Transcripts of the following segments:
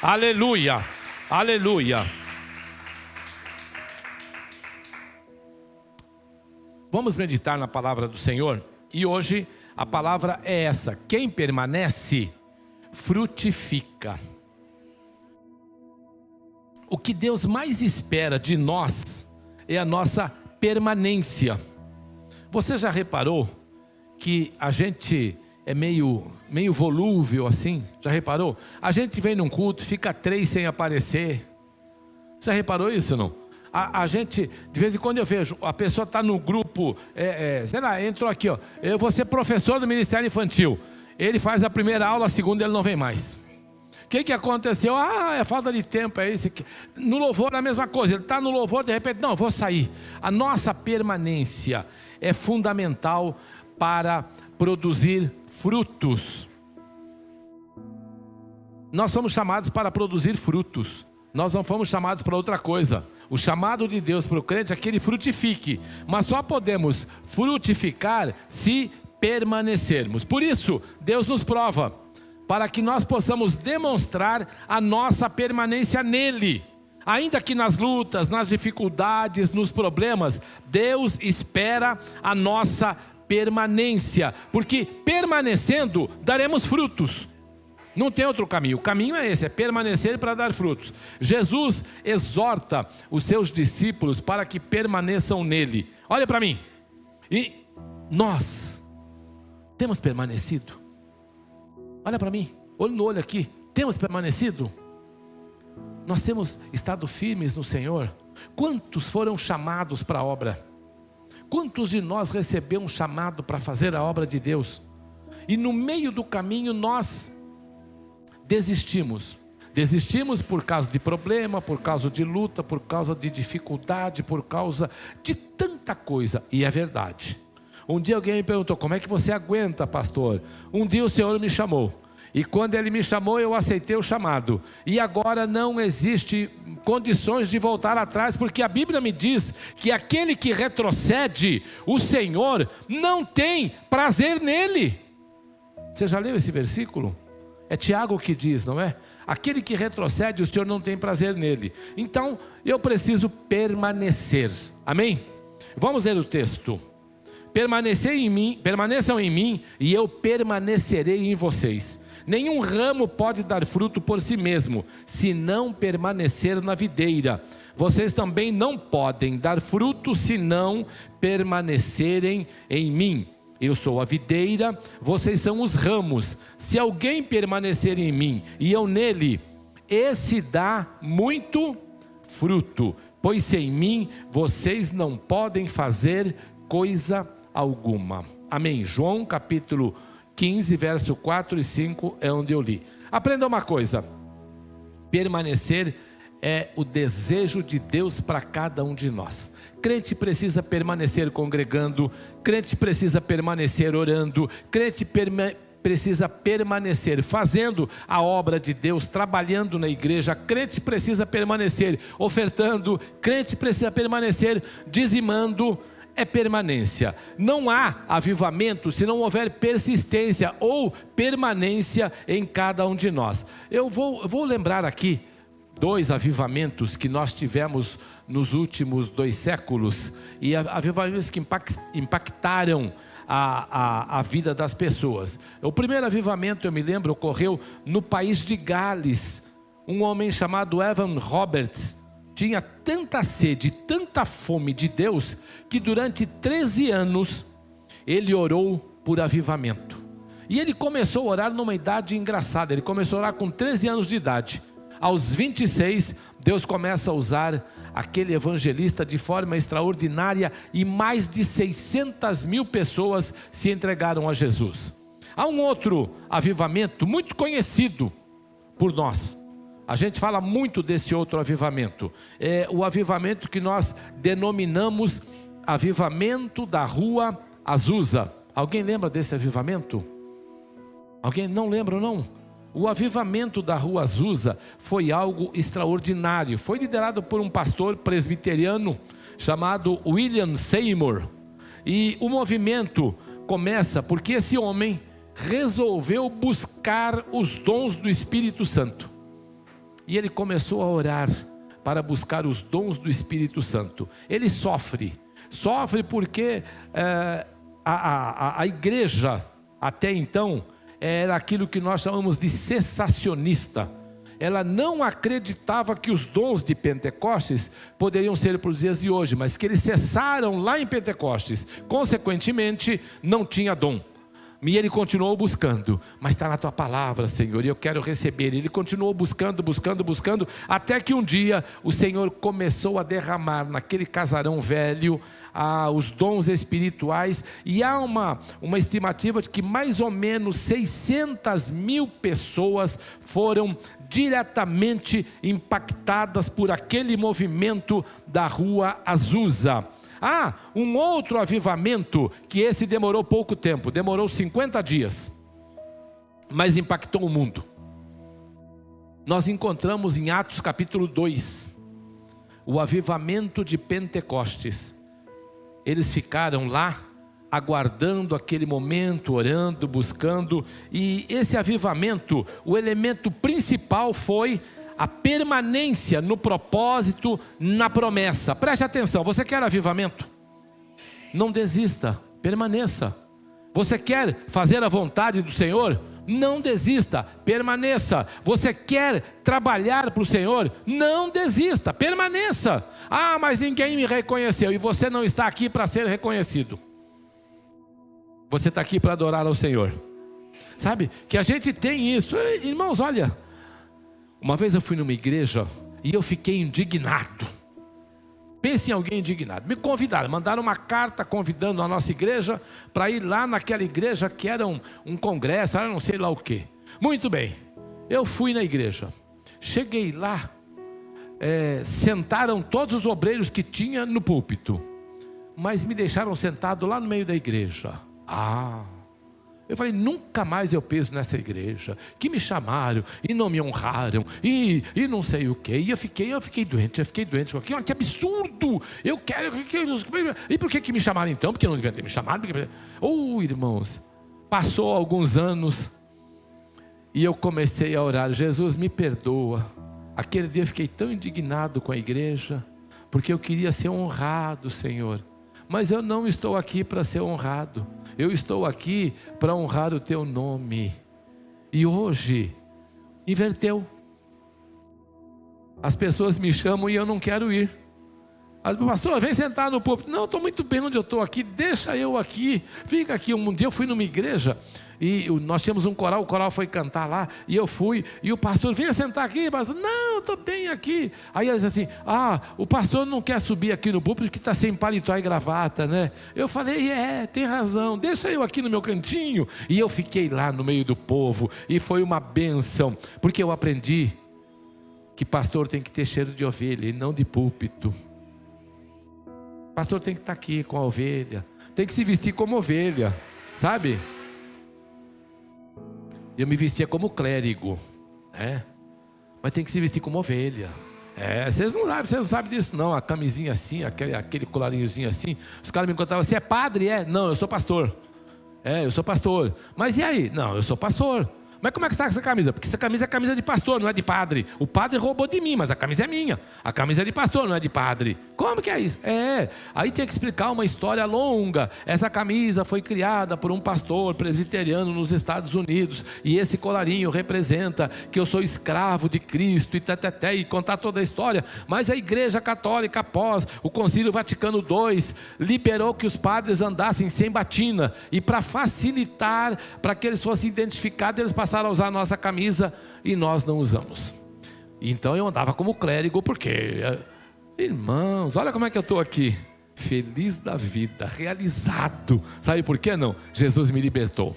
Aleluia, aleluia. Vamos meditar na palavra do Senhor. E hoje a palavra é essa: quem permanece, frutifica. O que Deus mais espera de nós é a nossa permanência. Você já reparou que a gente é meio volúvel assim? Já reparou? A gente vem num culto, fica 3 sem aparecer. Já reparou isso não? A gente, de vez em quando eu vejo, a pessoa está no grupo, sei lá, entrou aqui, ó, eu vou ser professor do Ministério Infantil. Ele faz a primeira aula, a segunda ele não vem mais. O que aconteceu? É falta de tempo, é isso aqui. No louvor é a mesma coisa, ele está no louvor, de repente, não, vou sair. A nossa permanência é fundamental para produzir frutos. Nós somos chamados para produzir frutos. Nós não fomos chamados para outra coisa. O chamado de Deus para o crente é que ele frutifique. Mas só podemos frutificar se permanecermos. Por isso, Deus nos prova, para que nós possamos demonstrar a nossa permanência nele. Ainda que nas lutas, nas dificuldades, nos problemas, Deus espera a nossa permanência. Porque permanecendo, daremos frutos. Não tem outro caminho, o caminho é esse, é permanecer para dar frutos. Jesus exorta os seus discípulos para que permaneçam nele. Olha para mim, e nós temos permanecido? Olha para mim, olho no olho aqui, temos permanecido? Nós temos estado firmes no Senhor? Quantos foram chamados para a obra? Quantos de nós receberam um chamado para fazer a obra de Deus? E no meio do caminho nós desistimos por causa de problema, por causa de luta, por causa de dificuldade, por causa de tanta coisa. E é verdade. Um dia alguém me perguntou: como é que você aguenta, pastor? Um dia o Senhor me chamou, e quando Ele me chamou, eu aceitei o chamado, e agora não existe condições de voltar atrás, porque a Bíblia me diz que aquele que retrocede, o Senhor não tem prazer nele. Você já leu esse versículo? É Tiago que diz, não é? Aquele que retrocede, o Senhor não tem prazer nele. Então, eu preciso permanecer. Amém? Vamos ler o texto. Permaneçam em mim, e eu permanecerei em vocês. Nenhum ramo pode dar fruto por si mesmo, se não permanecer na videira. Vocês também não podem dar fruto, se não permanecerem em mim. Eu sou a videira, vocês são os ramos. Se alguém permanecer em mim e eu nele, esse dá muito fruto, pois sem mim vocês não podem fazer coisa alguma. Amém. João capítulo 15, verso 4 e 5 é onde eu li. Aprenda uma coisa: permanecer é o desejo de Deus para cada um de nós. Crente precisa permanecer congregando, crente precisa permanecer orando, crente precisa permanecer fazendo a obra de Deus, trabalhando na igreja, crente precisa permanecer ofertando, crente precisa permanecer dizimando. É permanência. Não há avivamento se não houver persistência ou permanência em cada um de nós. Eu vou lembrar aqui 2 avivamentos que nós tivemos nos últimos 2 séculos, e avivamentos que impactaram a vida das pessoas. O primeiro avivamento, eu me lembro, ocorreu no país de Gales. Um homem chamado Evan Roberts tinha tanta sede, tanta fome de Deus, que durante 13 anos ele orou por avivamento. E ele começou a orar numa idade engraçada. Ele começou a orar com 13 anos de idade. Aos 26, Deus começa a usar aquele evangelista de forma extraordinária, e mais de 600 mil pessoas se entregaram a Jesus. Há um outro avivamento muito conhecido por nós. A gente fala muito desse outro avivamento. É o avivamento que nós denominamos avivamento da Rua Azusa. Alguém lembra desse avivamento? Alguém não lembra, não? O avivamento da Rua Azusa foi algo extraordinário. Foi liderado por um pastor presbiteriano chamado William Seymour. E o movimento começa porque esse homem resolveu buscar os dons do Espírito Santo. e ele começou a orar para buscar os dons do Espírito Santo. Ele sofre porque a igreja até então era aquilo que nós chamamos de cessacionista. Ela não acreditava que os dons de Pentecostes poderiam ser para os dias de hoje, mas que eles cessaram lá em Pentecostes. Consequentemente, não tinha dom. E ele continuou buscando, mas está na tua palavra, Senhor, e eu quero receber. Ele continuou buscando, até que um dia o Senhor começou a derramar naquele casarão velho os dons espirituais, e há uma estimativa de que mais ou menos 600 mil pessoas foram diretamente impactadas por aquele movimento da Rua Azusa. Um outro avivamento, que esse demorou pouco tempo, demorou 50 dias, mas impactou o mundo. Nós encontramos em Atos capítulo 2, o avivamento de Pentecostes. Eles ficaram lá, aguardando aquele momento, orando, buscando, e esse avivamento, o elemento principal foi a permanência no propósito, na promessa. Preste atenção, você quer avivamento? Não desista, permaneça. Você quer fazer a vontade do Senhor? Não desista, permaneça. Você quer trabalhar para o Senhor? Não desista, permaneça. Mas ninguém me reconheceu, e você não está aqui para ser reconhecido. Você está aqui para adorar ao Senhor. Sabe, que a gente tem isso. Irmãos, olha, uma vez eu fui numa igreja e eu fiquei indignado. Pense em alguém indignado. Me convidaram, mandaram uma carta convidando a nossa igreja para ir lá naquela igreja que era um congresso, era não sei lá o quê. Muito bem, eu fui na igreja. Cheguei lá, sentaram todos os obreiros que tinha no púlpito, mas me deixaram sentado lá no meio da igreja. Eu falei, nunca mais eu piso nessa igreja, que me chamaram e não me honraram, e não sei o que. E eu fiquei doente. Que absurdo! E por que me chamaram então? Porque não deviam ter me chamado. Irmãos, passou alguns anos e eu comecei a orar, Jesus, me perdoa. Aquele dia eu fiquei tão indignado com a igreja, porque eu queria ser honrado, Senhor. Mas eu não estou aqui para ser honrado. Eu estou aqui para honrar o teu nome. E hoje, inverteu. As pessoas me chamam e eu não quero ir. Pastor, vem sentar no púlpito. Não, estou muito bem onde eu estou aqui, deixa eu aqui, fica aqui. Um dia eu fui numa igreja e nós tínhamos um coral, o coral foi cantar lá, e eu fui, e o pastor, venha sentar aqui, pastor. Não, eu estou bem aqui. Aí ele disse assim, o pastor não quer subir aqui no púlpito porque está sem paletó e gravata, né? Eu falei, tem razão, deixa eu aqui no meu cantinho. E eu fiquei lá no meio do povo, e foi uma bênção, porque eu aprendi que pastor tem que ter cheiro de ovelha e não de púlpito. Pastor tem que estar aqui com a ovelha, tem que se vestir como ovelha, sabe? Eu me vestia como clérigo, mas tem que se vestir como ovelha. Vocês não sabem disso não. A camisinha assim, aquele colarinhozinho assim. Os caras me contavam, você é padre? Não, eu sou pastor. Eu sou pastor. Mas e aí? Não, eu sou pastor. Mas como é que está essa camisa? Porque essa camisa é camisa de pastor, não é de padre. O padre roubou de mim, mas a camisa é minha. A camisa é de pastor, não é de padre. Como que é isso? Aí tem que explicar uma história longa. Essa camisa foi criada por um pastor presbiteriano nos Estados Unidos. E esse colarinho representa que eu sou escravo de Cristo. E contar toda a história. Mas a Igreja Católica, após o Concílio Vaticano II, liberou que os padres andassem sem batina. E para facilitar, para que eles fossem identificados, eles passaram a usar a nossa camisa e nós não usamos. Então eu andava como clérigo, porque, irmãos, olha como é que eu estou aqui, feliz da vida, realizado. Sabe por que não? Jesus me libertou.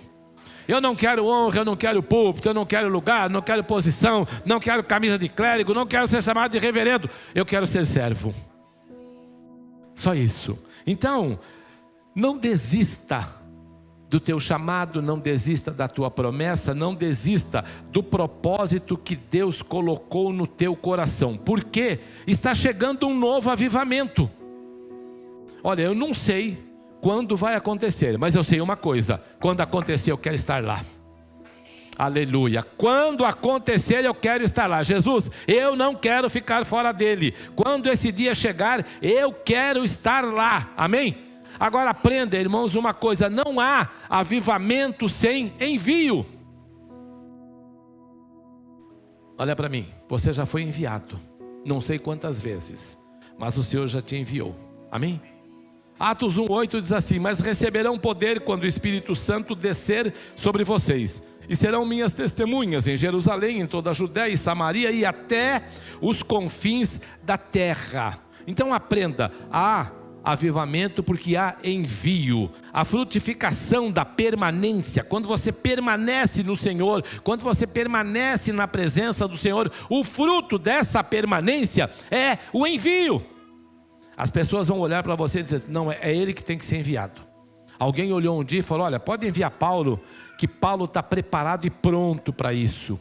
Eu não quero honra, eu não quero púlpito, eu não quero lugar, não quero posição, não quero camisa de clérigo, não quero ser chamado de reverendo, eu quero ser servo. Só isso. Então, não desista do teu chamado, não desista da tua promessa, não desista do propósito que Deus colocou no teu coração, porque está chegando um novo avivamento. Olha, eu não sei quando vai acontecer, mas eu sei uma coisa, quando acontecer eu quero estar lá. Aleluia. Quando acontecer, eu quero estar lá. Jesus, eu não quero ficar fora dele. Quando esse dia chegar, eu quero estar lá. Amém? Agora aprenda, irmãos, uma coisa: não há avivamento sem envio. Olha para mim, você já foi enviado, não sei quantas vezes, mas o Senhor já te enviou. Amém? Atos 1:8 diz assim: mas receberão poder quando o Espírito Santo descer sobre vocês, e serão minhas testemunhas em Jerusalém, em toda a Judéia e Samaria e até os confins da terra. Então aprenda, há avivamento porque há envio. A frutificação da permanência, quando você permanece no Senhor, quando você permanece na presença do Senhor, o fruto dessa permanência é o envio. As pessoas vão olhar para você e dizer: não, é ele que tem que ser enviado. Alguém olhou um dia e falou: olha, pode enviar Paulo, que Paulo está preparado e pronto para isso.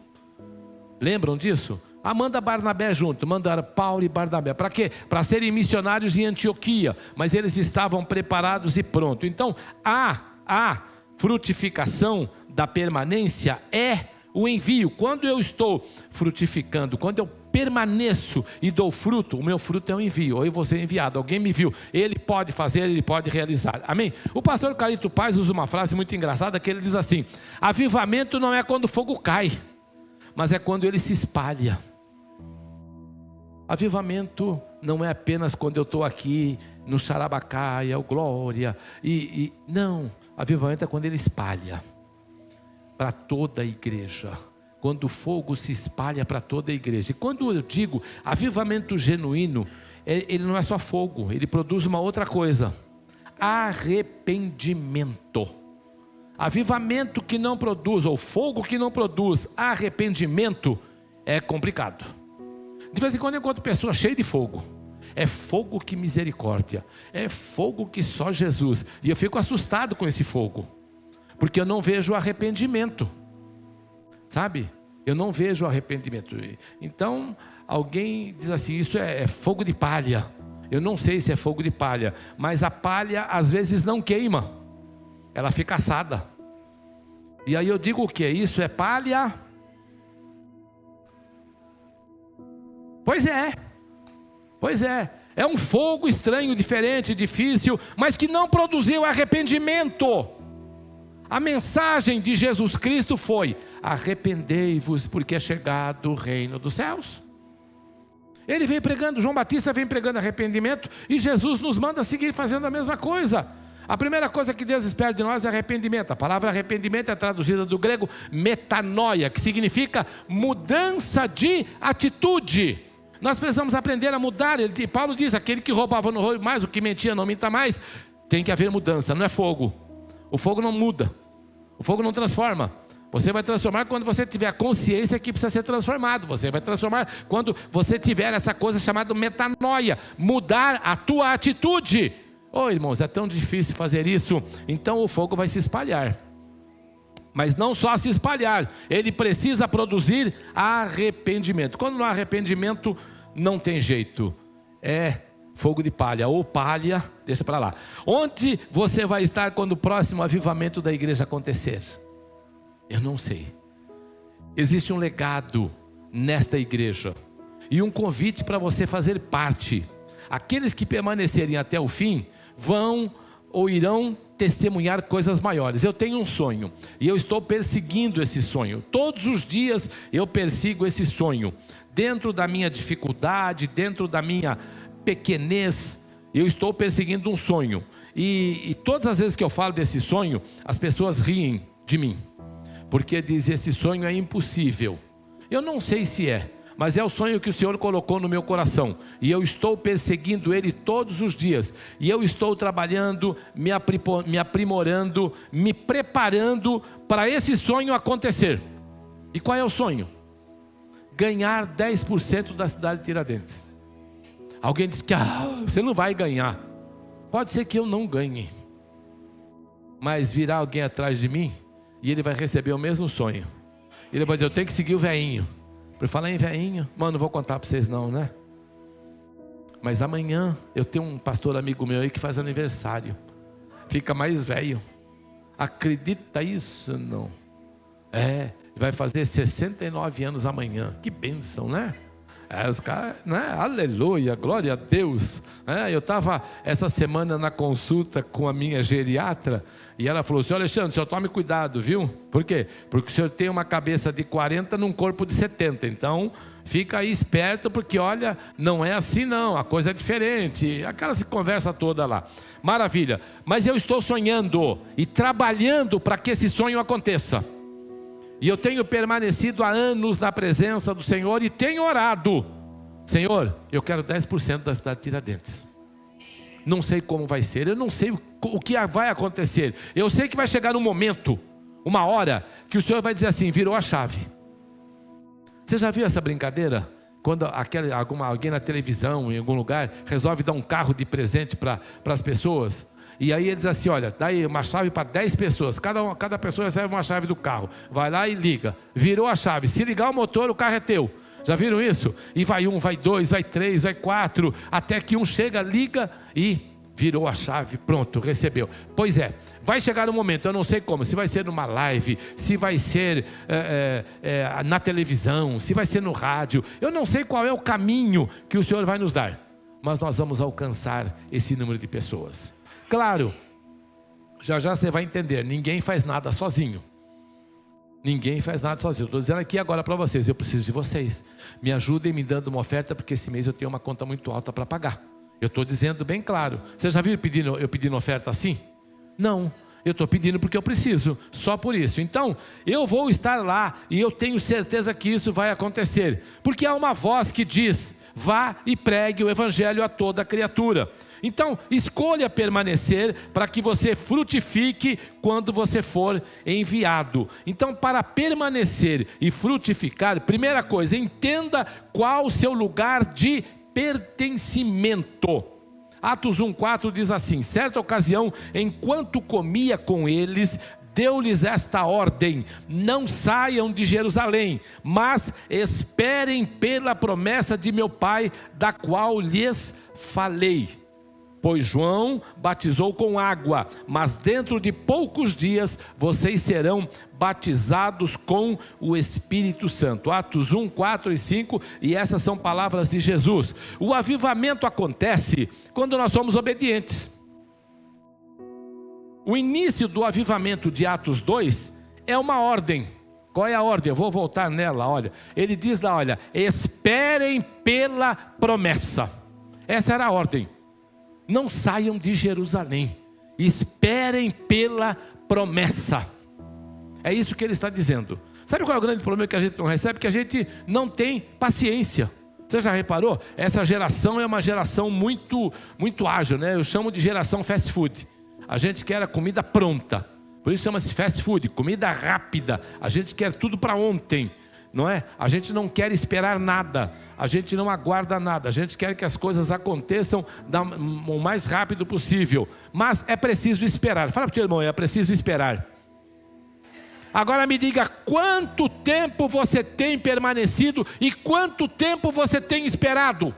Lembram disso? Manda Barnabé junto. Mandaram Paulo e Barnabé. Para quê? Para serem missionários em Antioquia. Mas eles estavam preparados e prontos. Então, a frutificação da permanência é o envio. Quando eu estou frutificando, quando eu permaneço e dou fruto, o meu fruto é o envio. Ou eu vou ser enviado. Alguém me viu. Ele pode fazer, ele pode realizar. Amém? O pastor Carlito Paz usa uma frase muito engraçada que ele diz assim: avivamento não é quando o fogo cai, mas é quando ele se espalha. Avivamento não é apenas quando eu estou aqui no Xarabacaia, o Glória, não, avivamento é quando ele espalha para toda a igreja, quando o fogo se espalha para toda a igreja. E quando eu digo avivamento genuíno, ele não é só fogo, ele produz uma outra coisa: arrependimento. Avivamento que não produz, ou fogo que não produz arrependimento, é complicado. De vez em quando eu encontro pessoas cheias de fogo. É fogo que misericórdia, é fogo que só Jesus. E eu fico assustado com esse fogo, porque eu não vejo arrependimento, sabe? Eu não vejo arrependimento. Então alguém diz assim: isso é fogo de palha. Eu não sei se é fogo de palha, mas a palha às vezes não queima, ela fica assada. E aí eu digo: o que é isso? É palha? Pois é, é um fogo estranho, diferente, difícil, mas que não produziu arrependimento. A mensagem de Jesus Cristo foi: arrependei-vos, porque é chegado o reino dos céus. Ele vem pregando, João Batista vem pregando arrependimento, e Jesus nos manda seguir fazendo a mesma coisa. A primeira coisa que Deus espera de nós é arrependimento. A palavra arrependimento é traduzida do grego metanoia, que significa mudança de atitude. Nós precisamos aprender a mudar. Paulo diz: aquele que roubava não roube mais, o que mentia não minta mais. Tem que haver mudança, não é fogo. O fogo não muda, o fogo não transforma. Você vai transformar quando você tiver a consciência que precisa ser transformado. Você vai transformar quando você tiver essa coisa chamada metanoia, mudar a tua atitude. Irmãos, é tão difícil fazer isso. Então o fogo vai se espalhar. Mas não só se espalhar, ele precisa produzir arrependimento. Quando não há arrependimento, não tem jeito. É fogo de palha, ou palha, deixa para lá. Onde você vai estar quando o próximo avivamento da igreja acontecer? Eu não sei. Existe um legado nesta igreja e um convite para você fazer parte. Aqueles que permanecerem até o fim vão ou irão testemunhar coisas maiores. Eu tenho um sonho e eu estou perseguindo esse sonho. Todos os dias eu persigo esse sonho. Dentro da minha dificuldade, dentro da minha pequenez, eu estou perseguindo um sonho. E todas as vezes que eu falo desse sonho, as pessoas riem de mim, porque dizem: esse sonho é impossível. Eu não sei se é, mas é o sonho que o Senhor colocou no meu coração, e eu estou perseguindo ele todos os dias, e eu estou trabalhando, me aprimorando, me preparando para esse sonho acontecer. E qual é o sonho? Ganhar 10% da cidade de Tiradentes. Alguém diz que você não vai ganhar. Pode ser que eu não ganhe, mas virá alguém atrás de mim e ele vai receber o mesmo sonho. Ele vai dizer: eu tenho que seguir o velhinho. Por falar em velhinho, mano, não vou contar para vocês não, né? Mas amanhã eu tenho um pastor amigo meu aí que faz aniversário. Fica mais velho. Acredita isso? Não. Vai fazer 69 anos amanhã. Que bênção, né? Os caras, né? Aleluia, glória a Deus. Eu estava essa semana na consulta com a minha geriatra e ela falou: senhor Alexandre, o senhor tome cuidado, viu? Por quê? Porque o senhor tem uma cabeça de 40 num corpo de 70. Então, fica aí esperto, porque olha, não é assim não, a coisa é diferente. Aquela conversa toda lá. Maravilha. Mas eu estou sonhando e trabalhando para que esse sonho aconteça. E eu tenho permanecido há anos na presença do Senhor e tenho orado: Senhor, eu quero 10% da cidade de Tiradentes. Não sei como vai ser, eu não sei o que vai acontecer. Eu sei que vai chegar um momento, uma hora, que o Senhor vai dizer assim: virou a chave. Você já viu essa brincadeira? Quando alguém na televisão, em algum lugar, resolve dar um carro de presente para as pessoas. E aí ele diz assim: olha, dá aí uma chave para 10 pessoas, cada pessoa recebe uma chave do carro, vai lá e liga, virou a chave, se ligar o motor, o carro é teu. Já viram isso? E vai 1, vai 2, vai 3, vai 4, até que um chega, liga e virou a chave, pronto, recebeu. Pois é, vai chegar um momento, eu não sei como, se vai ser numa live, se vai ser na televisão, se vai ser no rádio, eu não sei qual é o caminho que o Senhor vai nos dar, mas nós vamos alcançar esse número de pessoas. Claro, já você vai entender, ninguém faz nada sozinho. Ninguém faz nada sozinho. Estou dizendo aqui agora para vocês, eu preciso de vocês. Me ajudem me dando uma oferta, porque esse mês eu tenho uma conta muito alta para pagar. Eu estou dizendo bem claro. Você já viu eu pedindo oferta assim? Não, eu estou pedindo porque eu preciso, só por isso. Então, eu vou estar lá e eu tenho certeza que isso vai acontecer. Porque há uma voz que diz: vá e pregue o evangelho a toda criatura. Então, escolha permanecer para que você frutifique quando você for enviado. Então, para permanecer e frutificar, primeira coisa, entenda qual o seu lugar de pertencimento. Atos 1,4 diz assim: certa ocasião, enquanto comia com eles, deu-lhes esta ordem: não saiam de Jerusalém, mas esperem pela promessa de meu Pai, da qual lhes falei. Pois João batizou com água, mas dentro de poucos dias vocês serão batizados com o Espírito Santo. Atos 1, 4 e 5, e essas são palavras de Jesus. O avivamento acontece quando nós somos obedientes. O início do avivamento de Atos 2 é uma ordem. Qual é a ordem? Eu vou voltar nela, olha. Ele diz lá, olha: esperem pela promessa. Essa era a ordem. Não saiam de Jerusalém, esperem pela promessa. É isso que ele está dizendo. Sabe qual é o grande problema que a gente não recebe? Que a gente não tem paciência. Você já reparou? Essa geração é uma geração muito ágil, né? Eu chamo de geração fast food. A gente quer a comida pronta, por isso chama-se fast food, comida rápida. A gente quer tudo para ontem, não é? A gente não quer esperar nada, a gente não aguarda nada, a gente quer que as coisas aconteçam o mais rápido possível. Mas é preciso esperar. Fala para o teu irmão: é preciso esperar. Agora me diga, quanto tempo você tem permanecido e quanto tempo você tem esperado?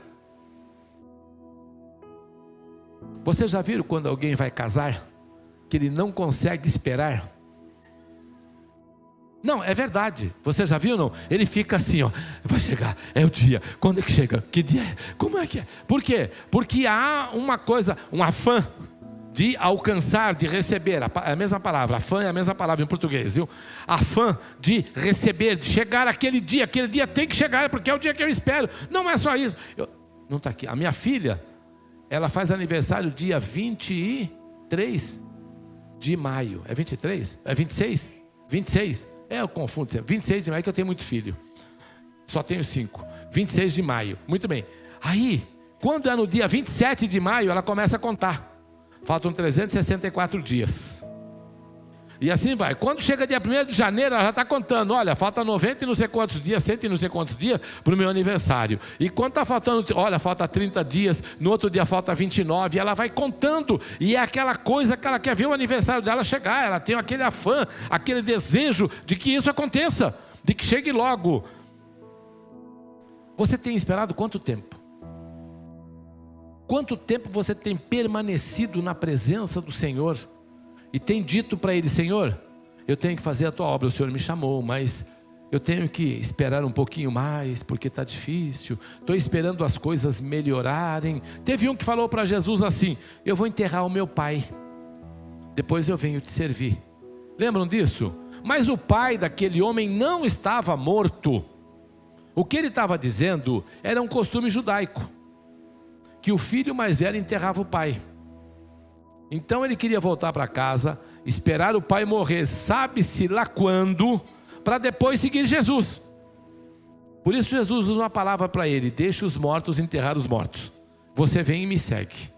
Você já viu quando alguém vai casar, que ele não consegue esperar? Não, é verdade. Você já viu, não? Ele fica assim, ó: vai chegar, é o dia. Quando é que chega? Que dia é? Como é que é? Por quê? Porque há uma coisa, um afã de alcançar, de receber. É a mesma palavra, afã é a mesma palavra em português, viu? Afã de receber, de chegar aquele dia tem que chegar, porque é o dia que eu espero. Não é só isso. Não está aqui. A minha filha, ela faz aniversário dia 23 de maio. É 23? É 26? 26. Eu confundo sempre. 26 de maio, que eu tenho muito filho. Só tenho 5. 26 de maio. Muito bem. Aí, quando é no dia 27 de maio, ela começa a contar. Faltam 364 dias. E assim vai. Quando chega dia 1º de janeiro, ela já está contando. Olha, falta 90 e não sei quantos dias, 100 e não sei quantos dias para o meu aniversário. E quando está faltando, olha, falta 30 dias, no outro dia falta 29. E ela vai contando. E é aquela coisa que ela quer ver o aniversário dela chegar. Ela tem aquele afã, aquele desejo de que isso aconteça, de que chegue logo. Você tem esperado quanto tempo? Quanto tempo você tem permanecido na presença do Senhor? E tem dito para Ele: Senhor, eu tenho que fazer a tua obra, o Senhor me chamou, mas eu tenho que esperar um pouquinho mais, porque está difícil, estou esperando as coisas melhorarem. Teve um que falou para Jesus assim: eu vou enterrar o meu pai, depois eu venho te servir. Lembram disso? Mas o pai daquele homem não estava morto. O que ele estava dizendo era um costume judaico, que o filho mais velho enterrava o pai. Então ele queria voltar para casa, esperar o pai morrer, sabe-se lá quando, para depois seguir Jesus. Por isso Jesus usa uma palavra para ele: deixa os mortos enterrar os mortos, você vem e me segue.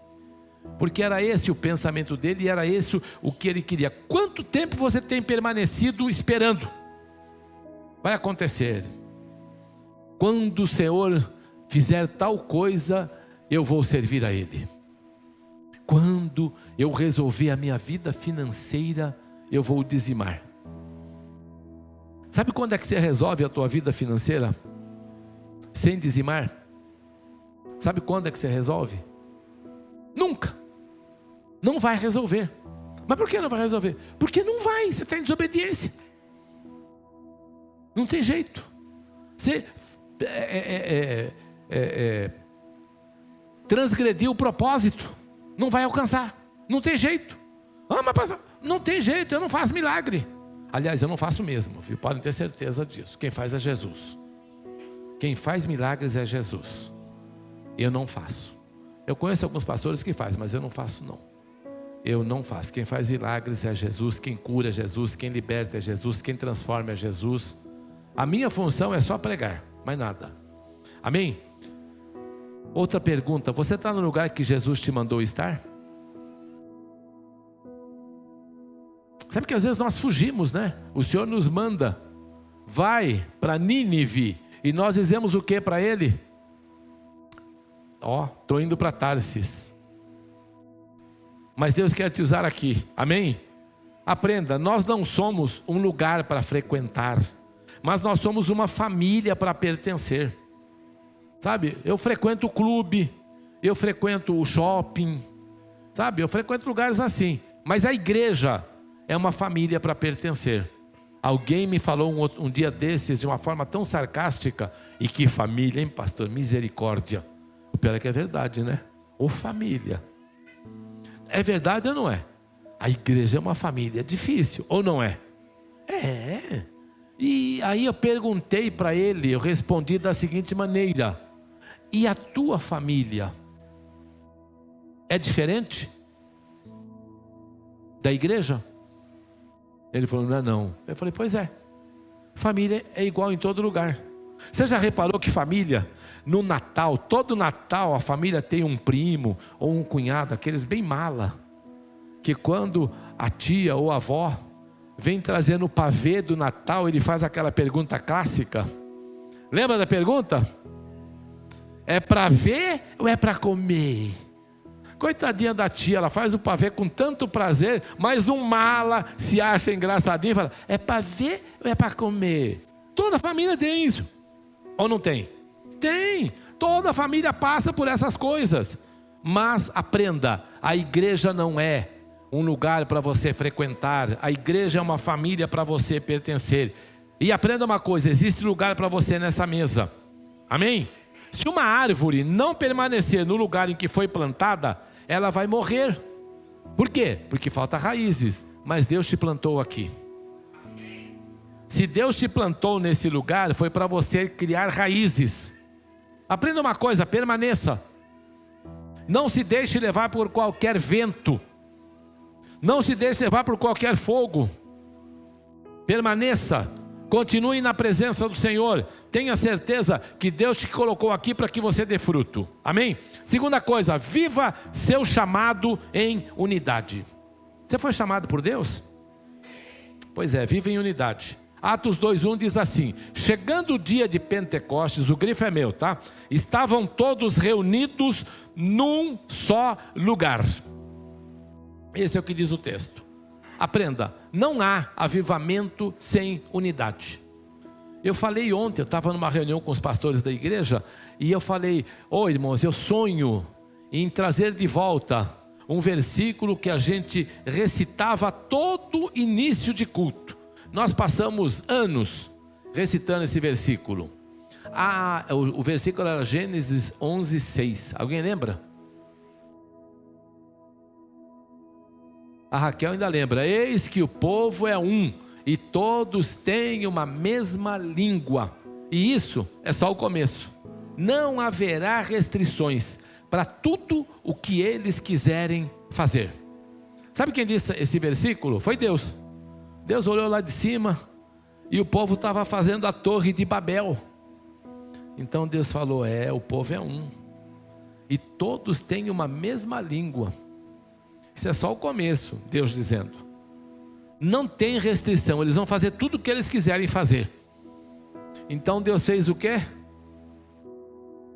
Porque era esse o pensamento dele, e era esse o que ele queria. Quanto tempo você tem permanecido esperando? Vai acontecer. Quando o Senhor fizer tal coisa, eu vou servir a Ele. Quando eu resolver a minha vida financeira, eu vou dizimar. Sabe quando é que você resolve a tua vida financeira sem dizimar? Sabe quando é que você resolve? Nunca. Não vai resolver. Mas por que não vai resolver? Porque não vai, você está em desobediência. Não tem jeito. Você transgrediu o propósito, não vai alcançar. Não tem jeito. Mas pastor, não tem jeito, eu não faço milagre. Aliás, eu não faço mesmo, viu? Podem ter certeza disso. Quem faz é Jesus. Quem faz milagres é Jesus. Eu não faço. Eu conheço alguns pastores que fazem, mas eu não faço não. Eu não faço. Quem faz milagres é Jesus, quem cura é Jesus, quem liberta é Jesus, quem transforma é Jesus. A minha função é só pregar, mais nada. Amém? Outra pergunta: você está no lugar que Jesus te mandou estar? Sabe que às vezes nós fugimos, né? O Senhor nos manda: vai para Nínive, e nós dizemos o que para ele? Estou indo para Tarsis. Mas Deus quer te usar aqui, amém? Aprenda, nós não somos um lugar para frequentar, mas nós somos uma família para pertencer. Sabe, eu frequento o clube, eu frequento o shopping, sabe, eu frequento lugares assim. Mas a igreja é uma família para pertencer. Alguém me falou um dia desses de uma forma tão sarcástica: e que família, hein, pastor? Misericórdia. O pior é que é verdade, né? Ou família. É verdade ou não é? A igreja é uma família difícil, ou não é? É. E aí eu perguntei para ele, eu respondi da seguinte maneira: e a tua família é diferente da igreja? Ele falou: não. Eu falei: pois é, família é igual em todo lugar. Você já reparou que família, no Natal, todo Natal a família tem um primo ou um cunhado, aqueles bem mala, que quando a tia ou a avó vem trazendo o pavê do Natal, ele faz aquela pergunta clássica. Lembra da pergunta? É para ver ou é para comer? Coitadinha da tia, ela faz o pavê com tanto prazer, mas um mala se acha engraçadinho e fala: é para ver ou é para comer? Toda família tem isso. Ou não tem? Tem. Toda família passa por essas coisas. Mas aprenda, a igreja não é um lugar para você frequentar. A igreja é uma família para você pertencer. E aprenda uma coisa: existe lugar para você nessa mesa. Amém? Se uma árvore não permanecer no lugar em que foi plantada, ela vai morrer. Por quê? Porque falta raízes. Mas Deus te plantou aqui. Se Deus te plantou nesse lugar, foi para você criar raízes. Aprenda uma coisa: permaneça. Não se deixe levar por qualquer vento. Não se deixe levar por qualquer fogo. Permaneça. Continue na presença do Senhor. Tenha certeza que Deus te colocou aqui para que você dê fruto. Amém? Segunda coisa: viva seu chamado em unidade. Você foi chamado por Deus? Pois é, viva em unidade. Atos 2:1 diz assim: chegando o dia de Pentecostes, o grifo é meu, tá? Estavam todos reunidos num só lugar. Esse é o que diz o texto. Aprenda, não há avivamento sem unidade. Eu falei ontem, eu estava numa reunião com os pastores da igreja, e eu falei: irmãos, eu sonho em trazer de volta um versículo que a gente recitava todo início de culto. Nós passamos anos recitando esse versículo. O versículo era Gênesis 11:6. Alguém lembra? A Raquel ainda lembra. Eis que o povo é um, e todos têm uma mesma língua. E isso é só o começo. Não haverá restrições para tudo o que eles quiserem fazer. Sabe quem disse esse versículo? Foi Deus. Deus olhou lá de cima e o povo estava fazendo a torre de Babel. Então Deus falou, o povo é um, e todos têm uma mesma língua. Isso é só o começo, Deus dizendo. Não tem restrição, eles vão fazer tudo o que eles quiserem fazer. Então Deus fez o quê?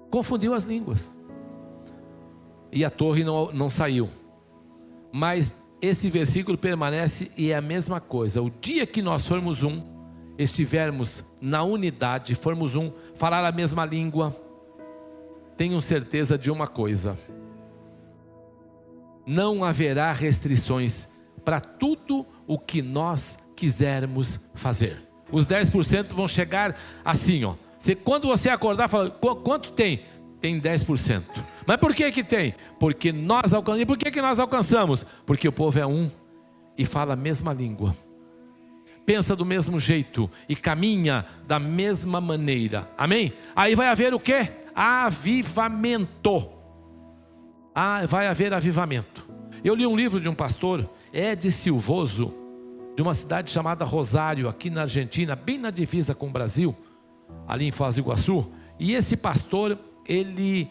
Confundiu as línguas. E a torre não saiu. Mas esse versículo permanece e é a mesma coisa. O dia que nós formos um, estivermos na unidade, formos um, falar a mesma língua, tenham certeza de uma coisa: não haverá restrições para tudo o que nós quisermos fazer. Os 10% vão chegar assim, ó. Quando você acordar, fala, quanto tem? Tem 10%. Mas por que que tem? Porque nós alcançamos. E por que que nós alcançamos? Porque o povo é um e fala a mesma língua, pensa do mesmo jeito e caminha da mesma maneira. Amém? Aí vai haver o quê? Avivamento. Vai haver avivamento. Eu li um livro de um pastor, Ed Silvoso, de uma cidade chamada Rosário, aqui na Argentina, bem na divisa com o Brasil, ali em Foz do Iguaçu. E esse pastor, ele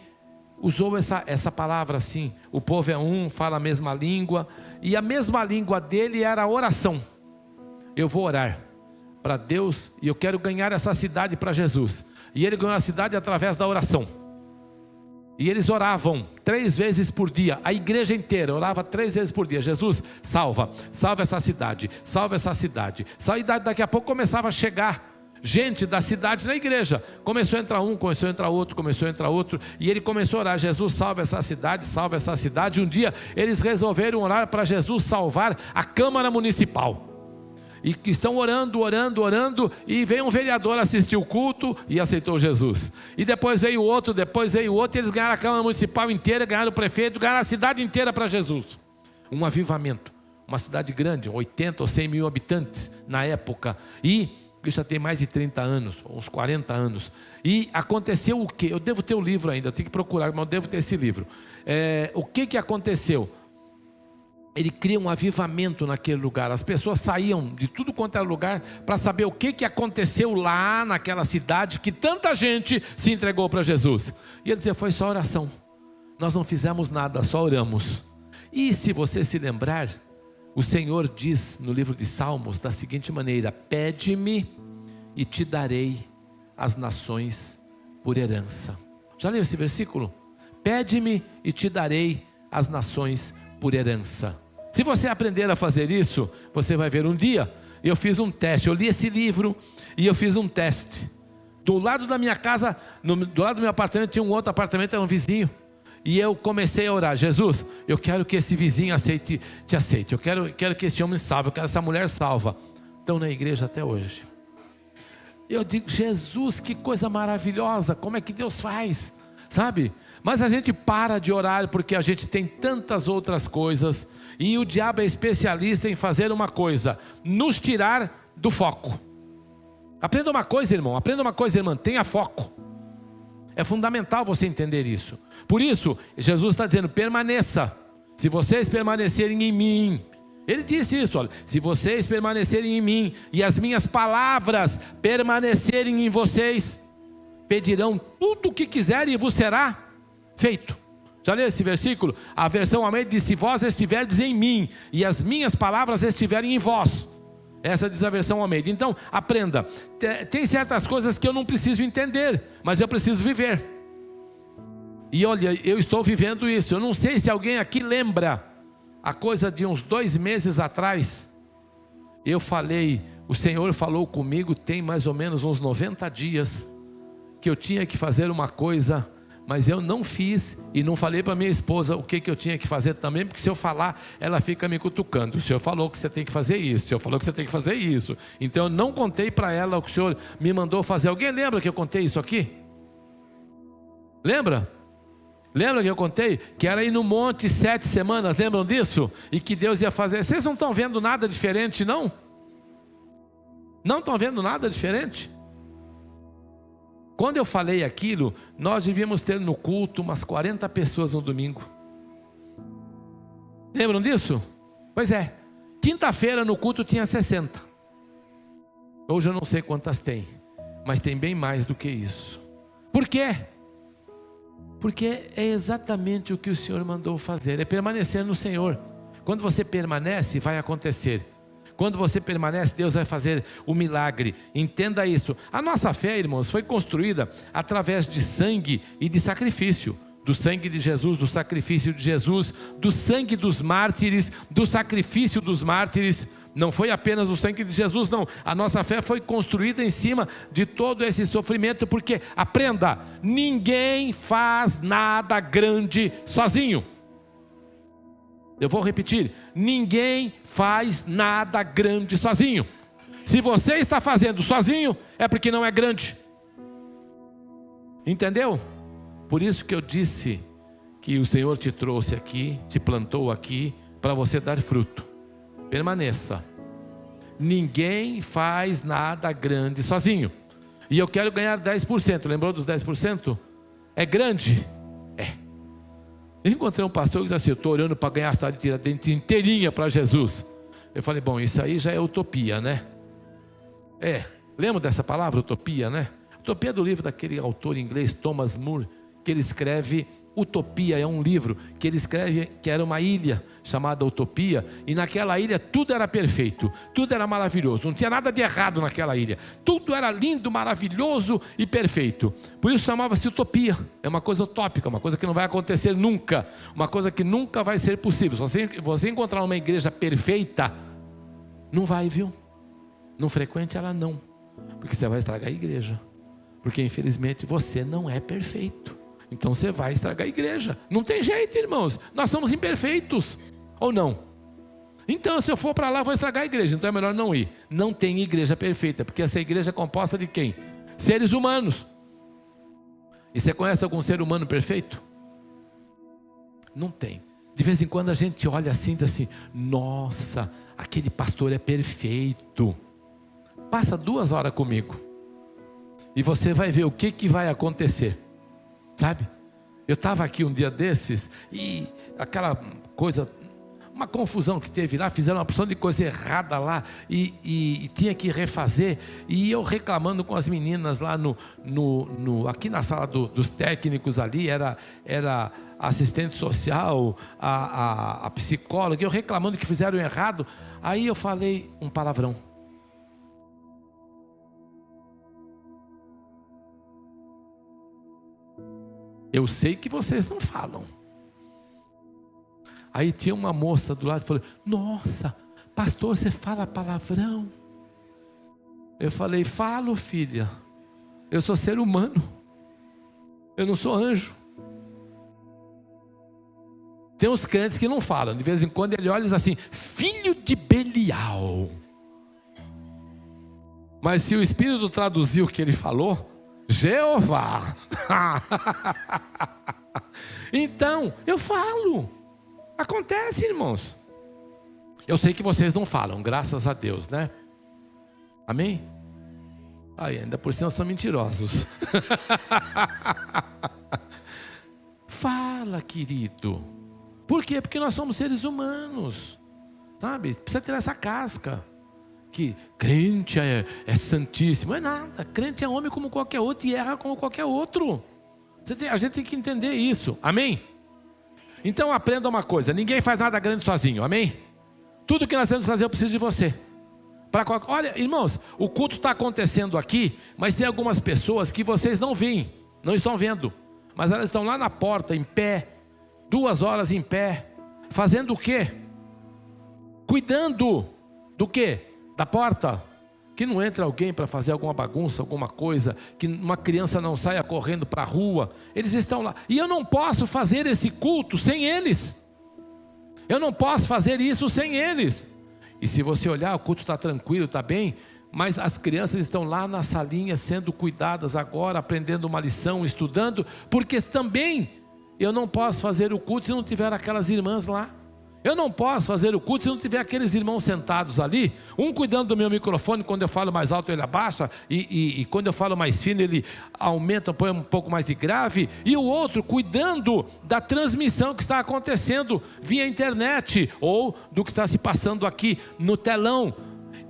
usou essa palavra assim: o povo é um, fala a mesma língua. E a mesma língua dele era a oração. Eu vou orar para Deus e eu quero ganhar essa cidade para Jesus. E ele ganhou a cidade através da oração. E eles oravam 3 vezes por dia. A igreja inteira orava 3 vezes por dia. Jesus, salva essa cidade, salva essa cidade. Daqui a pouco começava a chegar gente da cidade na igreja. Começou a entrar um, começou a entrar outro, começou a entrar outro. E ele começou a orar: Jesus, salva essa cidade, salva essa cidade. Um dia eles resolveram orar para Jesus salvar a Câmara Municipal. E que estão orando, e veio um vereador assistir o culto e aceitou Jesus. E depois veio outro, e eles ganharam a Câmara Municipal inteira, ganharam o prefeito, ganharam a cidade inteira para Jesus. Um avivamento. Uma cidade grande, 80 ou 100 mil habitantes na época. E isso já tem mais de 30 anos, uns 40 anos. E aconteceu o quê? Eu devo ter o livro ainda, eu tenho que procurar, mas eu devo ter esse livro. O que aconteceu? Ele cria um avivamento naquele lugar. As pessoas saíam de tudo quanto era lugar para saber o que aconteceu lá naquela cidade, que tanta gente se entregou para Jesus. E ele dizia: foi só oração, nós não fizemos nada, só oramos. E se você se lembrar, o Senhor diz no livro de Salmos da seguinte maneira: pede-me e te darei as nações por herança. Já leu esse versículo? Pede-me e te darei as nações por herança. Se você aprender a fazer isso, você vai ver. Um dia eu fiz um teste, eu li esse livro e eu fiz um teste. Do lado da minha casa, do lado do meu apartamento, tinha um outro apartamento, era um vizinho. E eu comecei a orar: Jesus, eu quero que esse vizinho te aceite. Eu quero que esse homem salve, eu quero essa mulher salva. Estão na igreja até hoje. Eu digo: Jesus, que coisa maravilhosa, como é que Deus faz, sabe? Mas a gente para de orar porque a gente tem tantas outras coisas. E o diabo é especialista em fazer uma coisa: nos tirar do foco. Aprenda uma coisa, irmão, tenha foco. É fundamental você entender isso. Por isso, Jesus está dizendo: permaneça. Se vocês permanecerem em mim. Ele disse isso, olha: se vocês permanecerem em mim e as minhas palavras permanecerem em vocês, pedirão tudo o que quiserem e vos será feito. Já leu esse versículo? A versão Almeida diz: se vós estiverdes em mim e as minhas palavras estiverem em vós. Essa diz a versão Almeida. Então aprenda. Tem certas coisas que eu não preciso entender, mas eu preciso viver. E olha, eu estou vivendo isso. Eu não sei se alguém aqui lembra, a coisa de uns 2 meses atrás, eu falei, o Senhor falou comigo, tem mais ou menos uns 90 dias, que eu tinha que fazer uma coisa Mas eu não fiz e não falei para minha esposa o que eu tinha que fazer também, porque se eu falar, ela fica me cutucando. O senhor falou que você tem que fazer isso, o senhor falou que você tem que fazer isso. Então eu não contei para ela o que o senhor me mandou fazer. Alguém lembra que eu contei isso aqui? Lembra? Lembra que eu contei? Que era ir no monte 7 semanas, lembram disso? E que Deus ia fazer. Vocês não estão vendo nada diferente, não? Não estão vendo nada diferente? Quando eu falei aquilo, nós devíamos ter no culto umas 40 pessoas no domingo. Lembram disso? Pois é. Quinta-feira no culto tinha 60. Hoje eu não sei quantas tem, mas tem bem mais do que isso. Por quê? Porque é exatamente o que o Senhor mandou fazer, é permanecer no Senhor. Quando você permanece, vai acontecer. Quando você permanece, Deus vai fazer o milagre. Entenda isso. A nossa fé, irmãos, foi construída através de sangue e de sacrifício. Do sangue de Jesus, do sacrifício de Jesus, do sangue dos mártires, do sacrifício dos mártires. Não foi apenas o sangue de Jesus, não. A nossa fé foi construída em cima de todo esse sofrimento, porque, aprenda, ninguém faz nada grande sozinho. Eu vou repetir, ninguém faz nada grande sozinho. Se você está fazendo sozinho, é porque não é grande. Entendeu? Por isso que eu disse que o Senhor te trouxe aqui, te plantou aqui, para você dar fruto. Permaneça. Ninguém faz nada grande sozinho. E eu quero ganhar 10%. Lembrou dos 10%? É grande? É. Eu encontrei um pastor que disse assim: eu estou orando para ganhar a cidade de Tiradentes inteirinha para Jesus. Eu falei, bom, isso aí já é utopia, né? Lembra dessa palavra, utopia, né? Utopia é do livro daquele autor inglês, Thomas More, que ele escreve Utopia. É um livro que ele escreve que era uma ilha chamada Utopia, e naquela ilha tudo era perfeito, tudo era maravilhoso, não tinha nada de errado naquela ilha, tudo era lindo, maravilhoso e perfeito. Por isso chamava-se Utopia. É uma coisa utópica, uma coisa que não vai acontecer nunca, uma coisa que nunca vai ser possível. Se você encontrar uma igreja perfeita, não vai, viu? Não frequente ela não, porque você vai estragar a igreja, porque infelizmente você não é perfeito. Então você vai estragar a igreja. Não tem jeito, irmãos. Nós somos imperfeitos. Ou não? Então, se eu for para lá, eu vou estragar a igreja. Então é melhor não ir. Não tem igreja perfeita, porque essa igreja é composta de quem? Seres humanos. E você conhece algum ser humano perfeito? Não tem. De vez em quando a gente olha assim e diz assim: nossa, aquele pastor é perfeito. Passa 2 horas comigo e você vai ver o que vai acontecer. Sabe? Eu estava aqui um dia desses e aquela coisa, uma confusão que teve lá, fizeram uma porção de coisa errada lá e tinha que refazer, e eu reclamando com as meninas lá aqui na sala dos técnicos ali, era a assistente social, a psicóloga, eu reclamando que fizeram errado. Aí eu falei um palavrão. Eu sei que vocês não falam. Aí tinha uma moça do lado e falou: nossa, pastor, você fala palavrão? Eu falei: falo, filha. Eu sou ser humano. Eu não sou anjo. Tem uns crentes que não falam. De vez em quando ele olha e diz assim: filho de Belial. Mas se o Espírito traduzir o que ele falou, Jeová. Então, eu falo. Acontece, irmãos. Eu sei que vocês não falam, graças a Deus, né? Amém? Ai, ainda por cima são mentirosos. Fala, querido. Por quê? Porque nós somos seres humanos. Sabe? Precisa ter essa casca. Que crente é santíssimo. Não é nada. Crente é homem como qualquer outro e erra como qualquer outro. A gente tem que entender isso. Amém? Então aprenda uma coisa: ninguém faz nada grande sozinho. Amém? Tudo que nós temos que fazer, eu preciso de você. Olha, irmãos, o culto está acontecendo aqui, mas tem algumas pessoas que vocês não veem, não estão vendo, mas elas estão lá na porta, em pé, 2 horas em pé, fazendo o quê? Cuidando do quê? Da porta. O que não entre alguém para fazer alguma bagunça, alguma coisa, que uma criança não saia correndo para a rua. Eles estão lá, e eu não posso fazer esse culto sem eles. Eu não posso fazer isso sem eles. E se você olhar, o culto está tranquilo, está bem, mas as crianças estão lá na salinha sendo cuidadas agora, aprendendo uma lição, estudando, porque também eu não posso fazer o culto se não tiver aquelas irmãs lá. Eu não posso fazer o culto se não tiver aqueles irmãos sentados ali, um cuidando do meu microfone, quando eu falo mais alto ele abaixa, e quando eu falo mais fino ele aumenta, põe um pouco mais de grave, e o outro cuidando da transmissão que está acontecendo via internet, ou do que está se passando aqui no telão.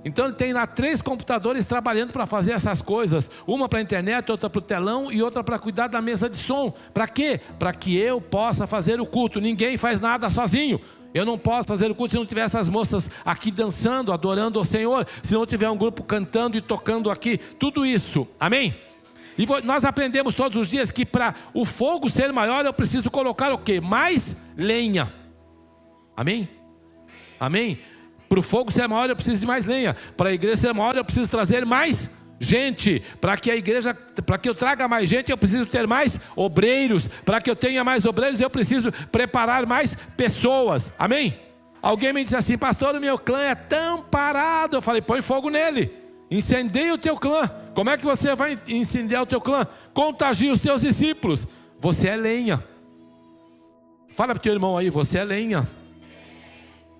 Então ele tem lá 3 computadores trabalhando para fazer essas coisas, uma para a internet, outra para o telão e outra para cuidar da mesa de som. Para quê? Para que eu possa fazer o culto. Ninguém faz nada sozinho. Eu não posso fazer o culto se não tiver essas moças aqui dançando, adorando ao Senhor, se não tiver um grupo cantando e tocando aqui, tudo isso, amém? E nós aprendemos todos os dias que para o fogo ser maior eu preciso colocar o quê? Mais lenha, amém? Amém? Para o fogo ser maior eu preciso de mais lenha, para a igreja ser maior eu preciso trazer mais gente, para que a igreja, para que eu traga mais gente eu preciso ter mais obreiros, para que eu tenha mais obreiros eu preciso preparar mais pessoas, amém? Alguém me disse assim: pastor, o meu clã é tão parado. Eu falei: põe fogo nele, incendeia o teu clã. Como é que você vai incendiar o teu clã? Contagia os teus discípulos. Você é lenha. Fala para o teu irmão aí: você é lenha.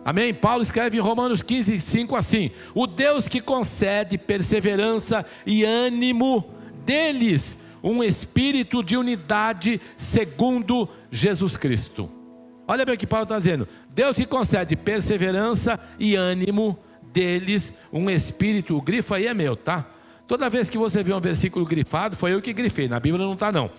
Amém? Paulo escreve em Romanos 15, 5 assim: o Deus que concede perseverança e ânimo, deles um espírito de unidade segundo Jesus Cristo. Olha bem o que Paulo está dizendo: Deus que concede perseverança e ânimo, deles um espírito. O grifo aí é meu, tá? Toda vez que você vê um versículo grifado, foi eu que grifei, na Bíblia não está não.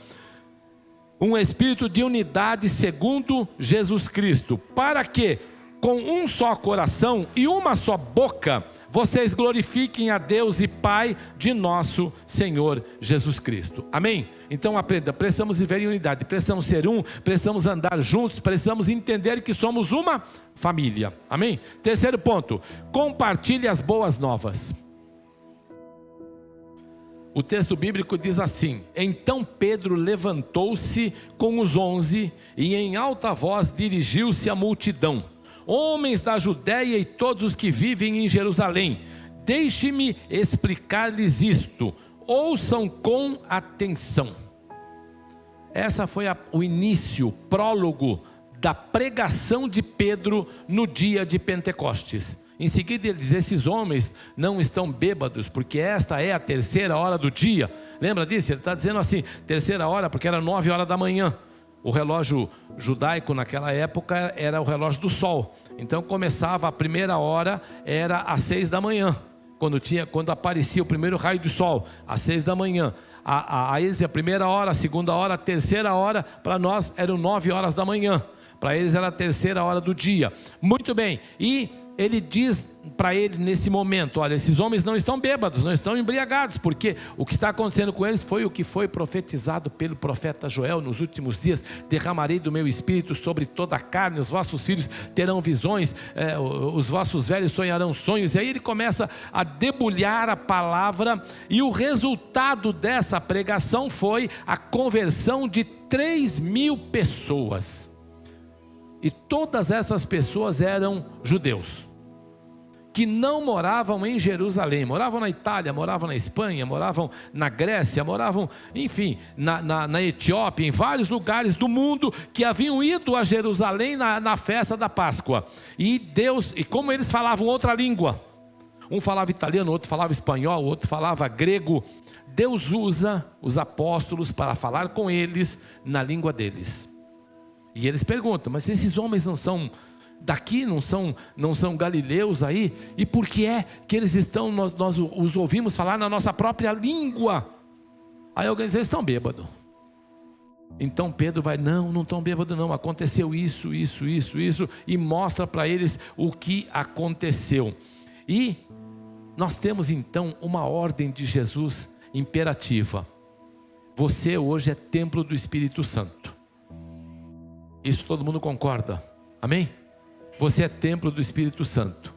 Um espírito de unidade segundo Jesus Cristo, para que com um só coração e uma só boca, vocês glorifiquem a Deus e Pai de nosso Senhor Jesus Cristo. Amém? Então aprenda, precisamos viver em unidade, precisamos ser um, precisamos andar juntos, precisamos entender que somos uma família. Amém? Terceiro ponto: compartilhe as boas novas. O texto bíblico diz assim: então Pedro levantou-se com os 11 e em alta voz dirigiu-se à multidão: homens da Judéia e todos os que vivem em Jerusalém, deixe-me explicar-lhes isto, ouçam com atenção. Essa foi o início, o prólogo da pregação de Pedro no dia de Pentecostes. Em seguida ele diz: esses homens não estão bêbados, porque esta é a 3ª hora do dia. Lembra disso? Ele está dizendo assim, 3ª hora, porque era 9 horas da manhã. O relógio judaico naquela época era o relógio do sol. Então começava a 1ª hora, era às 6 da manhã. Quando aparecia o primeiro raio do sol, às 6 da manhã. A eles a 1ª hora, a 2ª hora, a 3ª hora, para nós eram 9 horas da manhã. Para eles era a 3ª hora do dia. Muito bem, e ele diz para ele nesse momento: olha, esses homens não estão bêbados, não estão embriagados, porque o que está acontecendo com eles foi o que foi profetizado pelo profeta Joel: nos últimos dias derramarei do meu espírito sobre toda a carne, os vossos filhos terão visões, os vossos velhos sonharão sonhos. E aí ele começa a debulhar a palavra, e o resultado dessa pregação foi a conversão de 3.000 pessoas. E todas essas pessoas eram judeus, que não moravam em Jerusalém, moravam na Itália, moravam na Espanha, moravam na Grécia, moravam, enfim, na Etiópia, em vários lugares do mundo, que haviam ido a Jerusalém na festa da Páscoa. E Deus, e como eles falavam outra língua, um falava italiano, outro falava espanhol, outro falava grego, Deus usa os apóstolos para falar com eles na língua deles. E eles perguntam: mas esses homens não são daqui, não são galileus aí? E por que é que eles estão, nós os ouvimos falar na nossa própria língua? Aí alguém diz: eles estão bêbados. Então Pedro vai: não estão bêbados não, aconteceu isso, e mostra para eles o que aconteceu. E nós temos então uma ordem de Jesus imperativa: você hoje é templo do Espírito Santo. Isso todo mundo concorda, amém? Você é templo do Espírito Santo,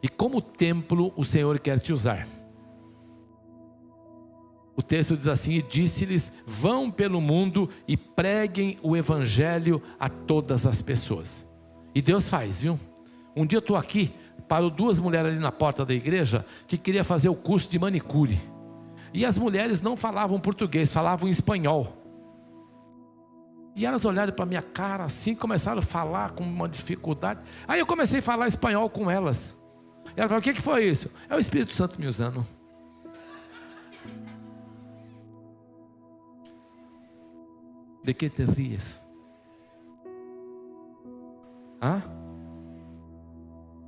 e como templo o Senhor quer te usar. O texto diz assim: e disse-lhes: vão pelo mundo e preguem o evangelho a todas as pessoas. E Deus faz, viu? Um dia eu estou aqui, parou duas mulheres ali na porta da igreja que queria fazer o curso de manicure. E as mulheres não falavam português, falavam espanhol. E elas olharam para a minha cara assim, começaram a falar com uma dificuldade. Aí eu comecei a falar espanhol com elas. E elas falaram: o que foi isso? É o Espírito Santo me usando. ¿De qué te ríes? ¿Ah?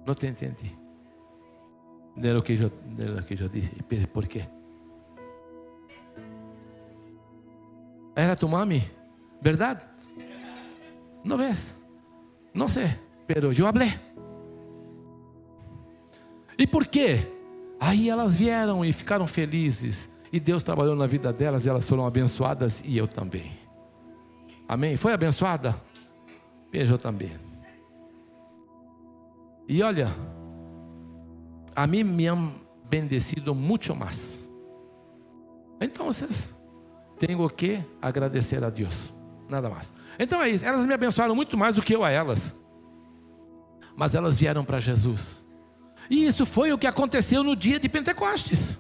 No te entendí. De lo que yo dije. ¿Por qué? ¿Era tu mami? ¿Verdad? ¿No ves? No sé, pero yo hablé. E por quê? Aí elas vieram e ficaram felizes. E Deus trabalhou na vida delas, e elas foram abençoadas, e eu também. Amém? Foi abençoada? Eu também. E olha, a mim me han bendecido muito mais. Então vocês têm que agradecer a Deus, nada mais. Então é isso, elas me abençoaram muito mais do que eu a elas. Mas elas vieram para Jesus. E isso foi o que aconteceu no dia de Pentecostes.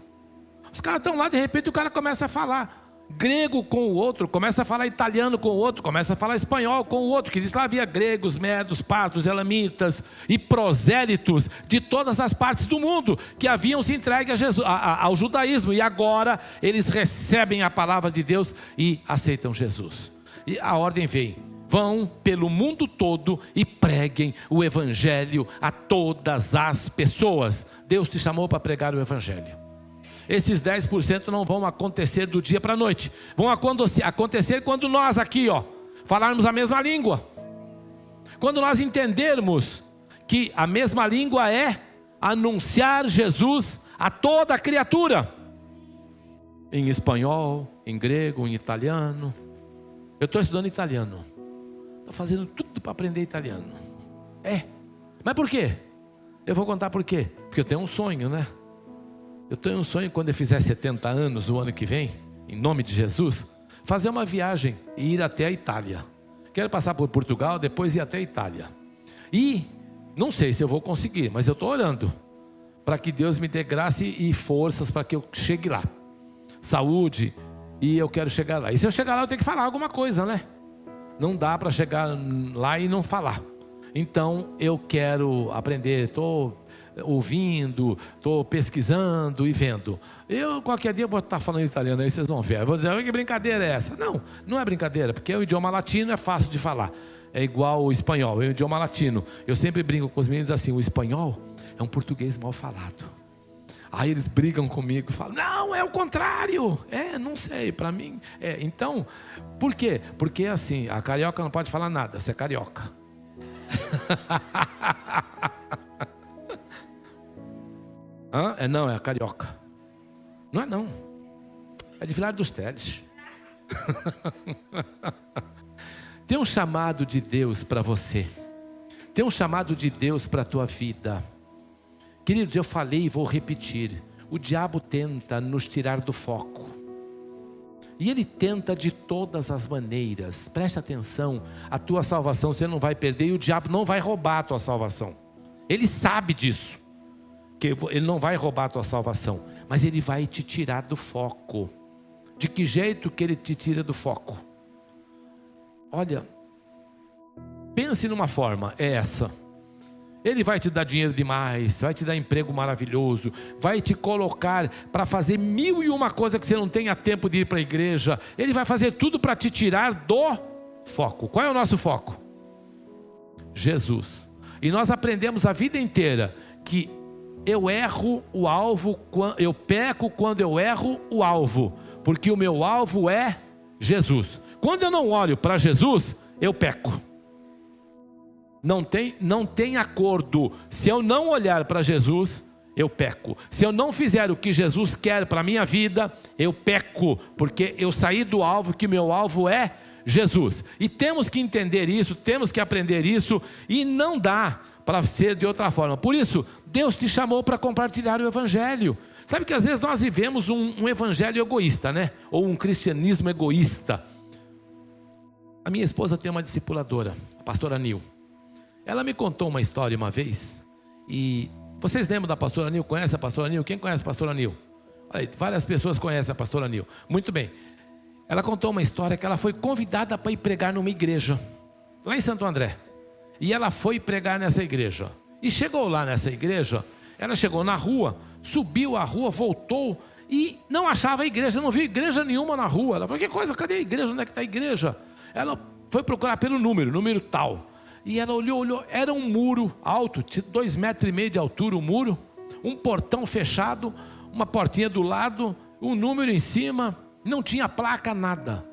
Os caras estão lá, de repente o cara começa a falar grego com o outro, começa a falar italiano com o outro, começa a falar espanhol com o outro, que diz que lá havia gregos, medos, partos, elamitas e prosélitos de todas as partes do mundo, que haviam se entregue a Jesus, ao judaísmo, e agora eles recebem a palavra de Deus e aceitam Jesus. E a ordem vem: vão pelo mundo todo e preguem o evangelho a todas as pessoas. Deus te chamou para pregar o evangelho. Esses 10% não vão acontecer do dia para a noite. Vão acontecer quando nós aqui, falarmos a mesma língua. Quando nós entendermos que a mesma língua é anunciar Jesus a toda a criatura. Em espanhol, em grego, em italiano. Eu estou estudando italiano. Estou fazendo tudo para aprender italiano. Mas por quê? Eu vou contar por quê. Porque eu tenho um sonho, né? Eu tenho um sonho, quando eu fizer 70 anos o ano que vem, em nome de Jesus, fazer uma viagem e ir até a Itália. Quero passar por Portugal, depois ir até a Itália. E não sei se eu vou conseguir, mas eu estou orando para que Deus me dê graça e forças para que eu chegue lá. Saúde, e eu quero chegar lá. E se eu chegar lá, eu tenho que falar alguma coisa, né? Não dá para chegar lá e não falar. Então eu quero aprender, estou ouvindo, estou pesquisando e vendo. Eu qualquer dia vou estar falando italiano, aí vocês vão ver. Eu vou dizer: que brincadeira é essa? Não, não é brincadeira, porque o idioma latino é fácil de falar. É igual o espanhol, é o idioma latino. Eu sempre brinco com os meninos assim: o espanhol é um português mal falado. Aí eles brigam comigo e falam: não, é o contrário. Não sei, para mim Então, por quê? Porque assim, a carioca não pode falar nada, você é carioca. Não, é a carioca. Não é não. É de Vilar dos Teles. Tem um chamado de Deus para você. Tem um chamado de Deus para a tua vida. Queridos, eu falei e vou repetir. O diabo tenta nos tirar do foco. E ele tenta de todas as maneiras. Presta atenção, a tua salvação você não vai perder, e o diabo não vai roubar a tua salvação. Ele sabe disso, que ele não vai roubar a tua salvação, mas ele vai te tirar do foco. De que jeito que ele te tira do foco? Olha, pense numa forma, é essa. Ele vai te dar dinheiro demais, vai te dar emprego maravilhoso, vai te colocar para fazer 1001 coisa que você não tenha tempo de ir para a igreja. Ele vai fazer tudo para te tirar do foco. Qual é o nosso foco? Jesus. E nós aprendemos a vida inteira que eu erro o alvo, eu peco quando eu erro o alvo, porque o meu alvo é Jesus. Quando eu não olho para Jesus, eu peco. Não tem acordo. Se eu não olhar para Jesus, eu peco. Se eu não fizer o que Jesus quer para a minha vida, eu peco, porque eu saí do alvo, que meu alvo é Jesus. E temos que entender isso, temos que aprender isso, e não dá para ser de outra forma. Por isso, Deus te chamou para compartilhar o evangelho. Sabe que às vezes nós vivemos um evangelho egoísta, né? Ou um cristianismo egoísta. A minha esposa tem uma discipuladora, a pastora Nil. Ela me contou uma história uma vez. E vocês lembram da pastora Nil? Conhece a pastora Nil? Quem conhece a pastora Nil? Olha aí, várias pessoas conhecem a pastora Nil. Muito bem. Ela contou uma história que ela foi convidada para ir pregar numa igreja, lá em Santo André. E ela foi pregar nessa igreja. E chegou lá nessa igreja, ela chegou na rua, subiu a rua, voltou e não achava a igreja, não viu igreja nenhuma na rua. Ela falou, que coisa, cadê a igreja? Onde é que está a igreja? Ela foi procurar pelo número tal. E ela olhou, era um muro alto, 2,5 metros de altura o muro, um portão fechado, uma portinha do lado, um número em cima, não tinha placa, nada.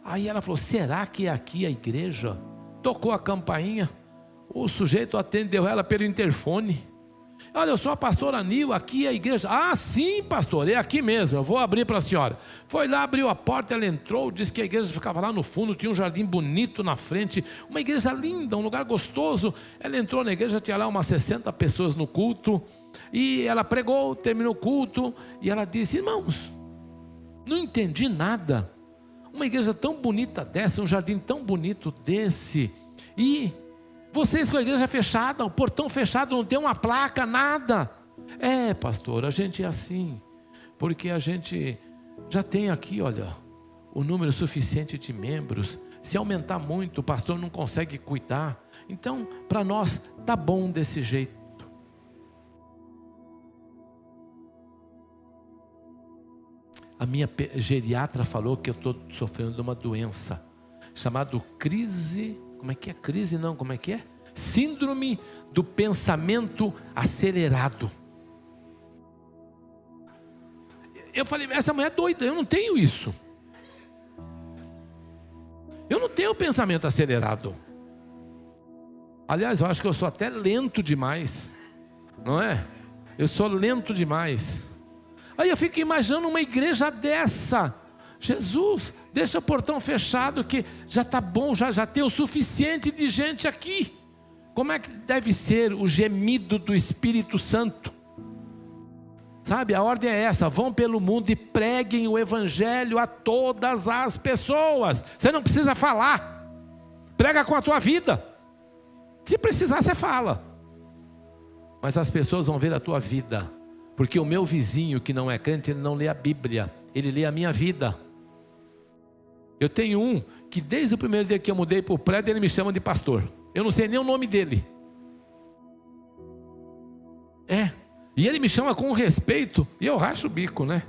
Aí ela falou, será que é aqui a igreja? Tocou a campainha, o sujeito atendeu ela pelo interfone. Olha, eu sou a pastora Nil, aqui é a igreja. Ah, sim, pastor, é aqui mesmo, eu vou abrir para a senhora. Foi lá, abriu a porta, ela entrou, disse que a igreja ficava lá no fundo, tinha um jardim bonito na frente, uma igreja linda, um lugar gostoso. Ela entrou na igreja, tinha lá umas 60 pessoas no culto, e ela pregou, terminou o culto, e ela disse, irmãos, não entendi nada. Uma igreja tão bonita dessa, um jardim tão bonito desse, e vocês com a igreja fechada, o portão fechado, não tem uma placa, nada. É, pastor, a gente é assim, porque a gente já tem aqui, olha, o número suficiente de membros. Se aumentar muito, o pastor não consegue cuidar. Então, para nós, tá bom desse jeito. A minha geriatra falou que eu estou sofrendo de uma doença chamada crise. Como é que é? Crise não, como é que é? Síndrome do pensamento acelerado. Eu falei, essa mulher é doida, eu não tenho isso. Eu não tenho pensamento acelerado. Aliás, eu acho que eu sou até lento demais. Não é? Eu sou lento demais. Aí eu fico imaginando uma igreja dessa. Jesus, deixa o portão fechado que já está bom, já tem o suficiente de gente aqui. Como é que deve ser o gemido do Espírito Santo? Sabe, a ordem é essa, vão pelo mundo e preguem o evangelho a todas as pessoas. Você não precisa falar, prega com a tua vida. Se precisar você fala, mas as pessoas vão ver a tua vida. Porque o meu vizinho que não é crente, ele não lê a Bíblia, ele lê a minha vida. Eu tenho um que desde o primeiro dia que eu mudei para o prédio, ele me chama de pastor. Eu não sei nem o nome dele. E ele me chama com respeito, e eu racho o bico, né?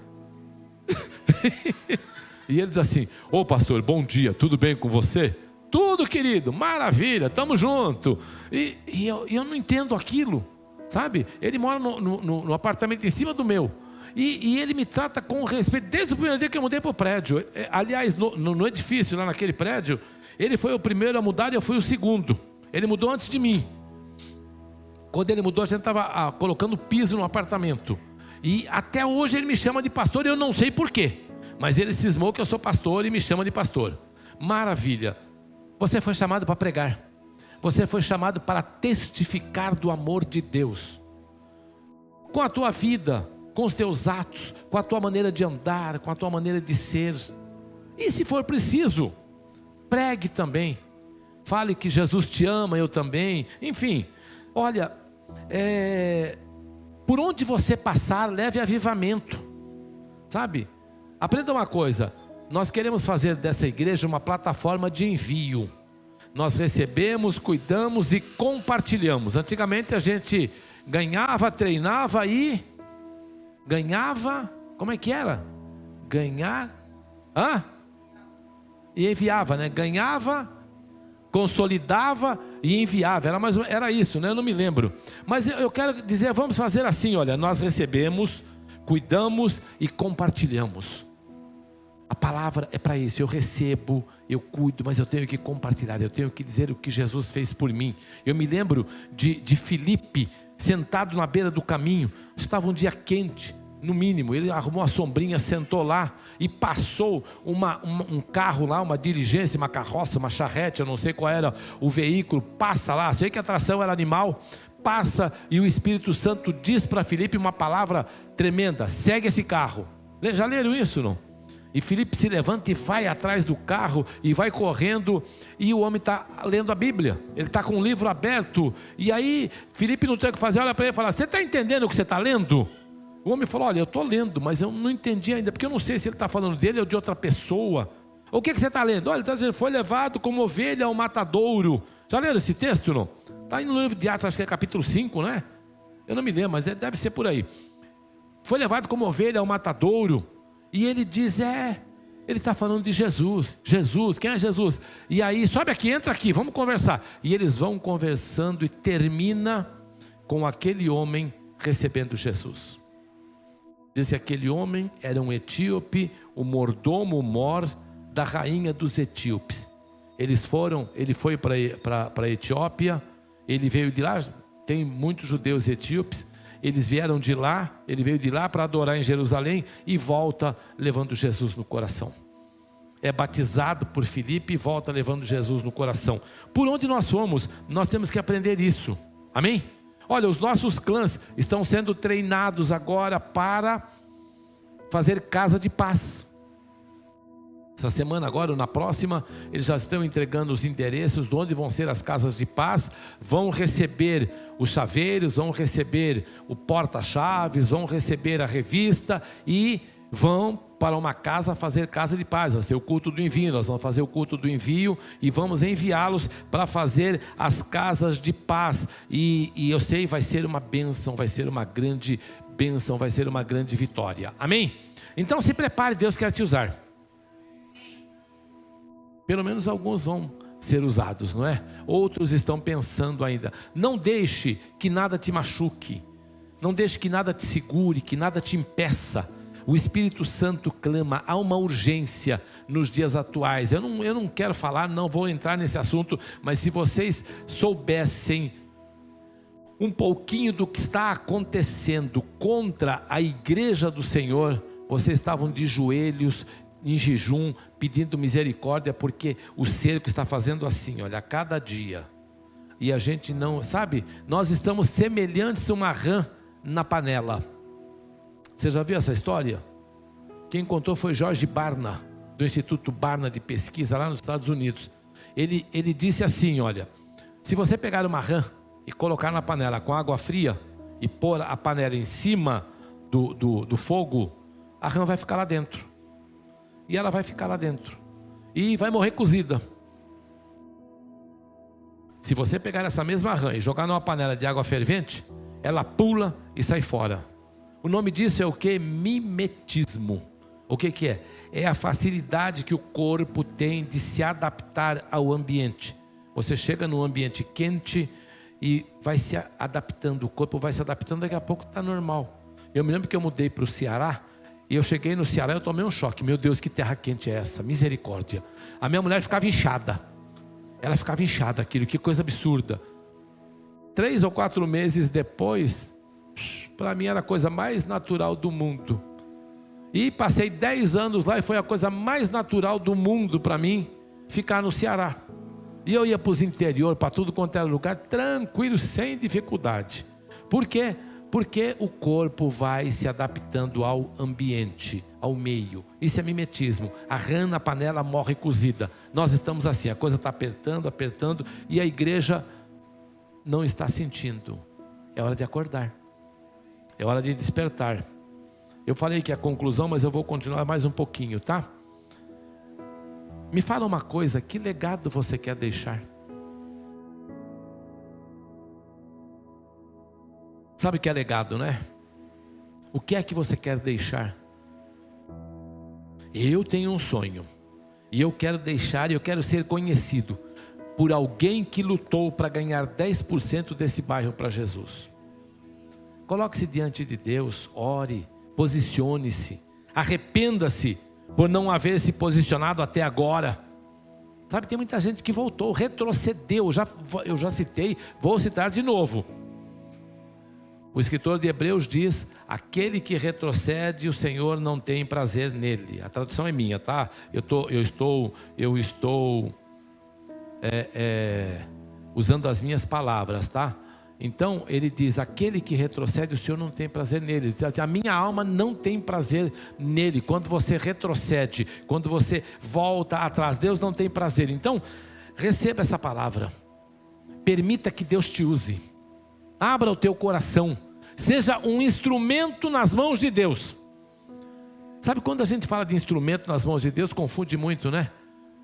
E ele diz assim, ô pastor, bom dia, tudo bem com você? Tudo, querido, maravilha, estamos juntos. E eu não entendo aquilo, sabe? Ele mora no apartamento em cima do meu. E ele me trata com respeito desde o primeiro dia que eu mudei para o prédio. Aliás, no edifício, lá naquele prédio, ele foi o primeiro a mudar e eu fui o segundo. Ele mudou antes de mim. Quando ele mudou, a gente estava colocando piso no apartamento. E até hoje ele me chama de pastor e eu não sei porquê. Mas ele cismou que eu sou pastor e me chama de pastor. Maravilha. Você foi chamado para pregar. Você foi chamado para testificar do amor de Deus. Com a tua vida, com os teus atos, com a tua maneira de andar, com a tua maneira de ser. E se for preciso, pregue também. Fale que Jesus te ama, eu também. Enfim, olha, por onde você passar, leve avivamento. Sabe? Aprenda uma coisa. Nós queremos fazer dessa igreja uma plataforma de envio. Nós recebemos, cuidamos e compartilhamos. Antigamente a gente ganhava, treinava e ganhava, como é que era? Ganhar, e enviava, né? Ganhava, consolidava e enviava. Era isso, né? Eu não me lembro. Mas eu quero dizer, vamos fazer assim, olha, nós recebemos, cuidamos e compartilhamos. A palavra é para isso, eu recebo, eu cuido, mas eu tenho que compartilhar, eu tenho que dizer o que Jesus fez por mim. Eu me lembro de Filipe, sentado na beira do caminho, estava um dia quente, no mínimo, ele arrumou uma sombrinha, sentou lá e passou um carro lá, uma diligência, uma carroça, uma charrete, eu não sei qual era o veículo, passa lá, sei que a tração era animal, passa e o Espírito Santo diz para Filipe uma palavra tremenda: segue esse carro. Já leram isso, não? E Filipe se levanta e vai atrás do carro e vai correndo, e o homem está lendo a Bíblia, ele está com o livro aberto. E aí Filipe não tem o que fazer, olha para ele e fala: você está entendendo o que você está lendo? O homem falou: olha, eu estou lendo, mas eu não entendi ainda, porque eu não sei se ele está falando dele ou de outra pessoa. O que você está lendo? Olha, ele está dizendo: foi levado como ovelha ao matadouro. Já leram esse texto, não? Está aí no livro de Atos, acho que é capítulo 5, né? Eu não me lembro, mas deve ser por aí. Foi levado como ovelha ao matadouro. E ele diz: ele está falando de Jesus. Jesus, quem é Jesus? E aí, sobe aqui, entra aqui, vamos conversar. E eles vão conversando e termina com aquele homem recebendo Jesus. Diz que aquele homem era um etíope, o mordomo-mor da rainha dos etíopes. Ele foi para a Etiópia, ele veio de lá, tem muitos judeus etíopes, eles vieram de lá, ele veio de lá para adorar em Jerusalém e volta levando Jesus no coração. É batizado por Filipe e volta levando Jesus no coração. Por onde nós fomos, nós temos que aprender isso. Amém? Olha, os nossos clãs estão sendo treinados agora para fazer casa de paz. Essa semana agora, ou na próxima, eles já estão entregando os endereços de onde vão ser as casas de paz. Vão receber os chaveiros, vão receber o porta-chaves, vão receber a revista e vão para uma casa fazer casa de paz. Vai ser o culto do envio, nós vamos fazer o culto do envio e vamos enviá-los para fazer as casas de paz. E eu sei, vai ser uma bênção, vai ser uma grande bênção, vai ser uma grande vitória. Amém? Então se prepare, Deus quer te usar. Pelo menos alguns vão ser usados, não é? Outros estão pensando ainda. Não deixe que nada te machuque. Não deixe que nada te segure, que nada te impeça. O Espírito Santo clama, há uma urgência nos dias atuais. Eu não quero falar, não vou entrar nesse assunto, mas se vocês soubessem um pouquinho do que está acontecendo contra a igreja do Senhor, vocês estavam de joelhos, em jejum, pedindo misericórdia, porque o cerco está fazendo assim, olha, a cada dia. E a gente não, sabe, nós estamos semelhantes a uma rã na panela. Você já viu essa história? Quem contou foi Jorge Barna, do Instituto Barna de Pesquisa, lá nos Estados Unidos. Ele disse assim, olha, se você pegar uma rã e colocar na panela com água fria, e pôr a panela em cima do fogo, a rã vai ficar lá dentro. E ela vai ficar lá dentro e vai morrer cozida. Se você pegar essa mesma rã e jogar numa panela de água fervente, ela pula e sai fora. O nome disso é o que? Mimetismo. O que é? É a facilidade que o corpo tem de se adaptar ao ambiente. Você chega num ambiente quente e vai se adaptando, o corpo vai se adaptando, daqui a pouco está normal. Eu me lembro que eu mudei para o Ceará. E eu cheguei no Ceará, eu tomei um choque. Meu Deus, que terra quente é essa? Misericórdia. A minha mulher ficava inchada. Ela ficava inchada, aquilo, que coisa absurda. 3 ou 4 meses depois, para mim era a coisa mais natural do mundo. E passei 10 anos lá e foi a coisa mais natural do mundo para mim, ficar no Ceará. E eu ia para os interior, para tudo quanto era lugar, tranquilo, sem dificuldade. Por quê? Porque o corpo vai se adaptando ao ambiente, ao meio. Isso é mimetismo. A rã na panela morre cozida. Nós estamos assim, a coisa está apertando, apertando, e a igreja não está sentindo. É hora de acordar. É hora de despertar. Eu falei que é a conclusão, mas eu vou continuar mais um pouquinho, tá? Me fala uma coisa, que legado você quer deixar? Sabe o que é legado, né? O que é que você quer deixar? Eu tenho um sonho. E eu quero deixar, eu quero ser conhecido por alguém que lutou para ganhar 10% desse bairro para Jesus. Coloque-se diante de Deus, ore, posicione-se, arrependa-se por não haver se posicionado até agora. Sabe, tem muita gente que voltou, retrocedeu, eu já citei, vou citar de novo. O escritor de Hebreus diz: aquele que retrocede, o Senhor não tem prazer nele. A tradução é minha, tá? Eu estou usando as minhas palavras, tá? Então ele diz: aquele que retrocede, o Senhor não tem prazer nele. Ele diz assim: a minha alma não tem prazer nele. Quando você retrocede, quando você volta atrás, Deus não tem prazer. Então receba essa palavra, permita que Deus te use, abra o teu coração, seja um instrumento nas mãos de Deus. Sabe, quando a gente fala de instrumento nas mãos de Deus, confunde muito, né?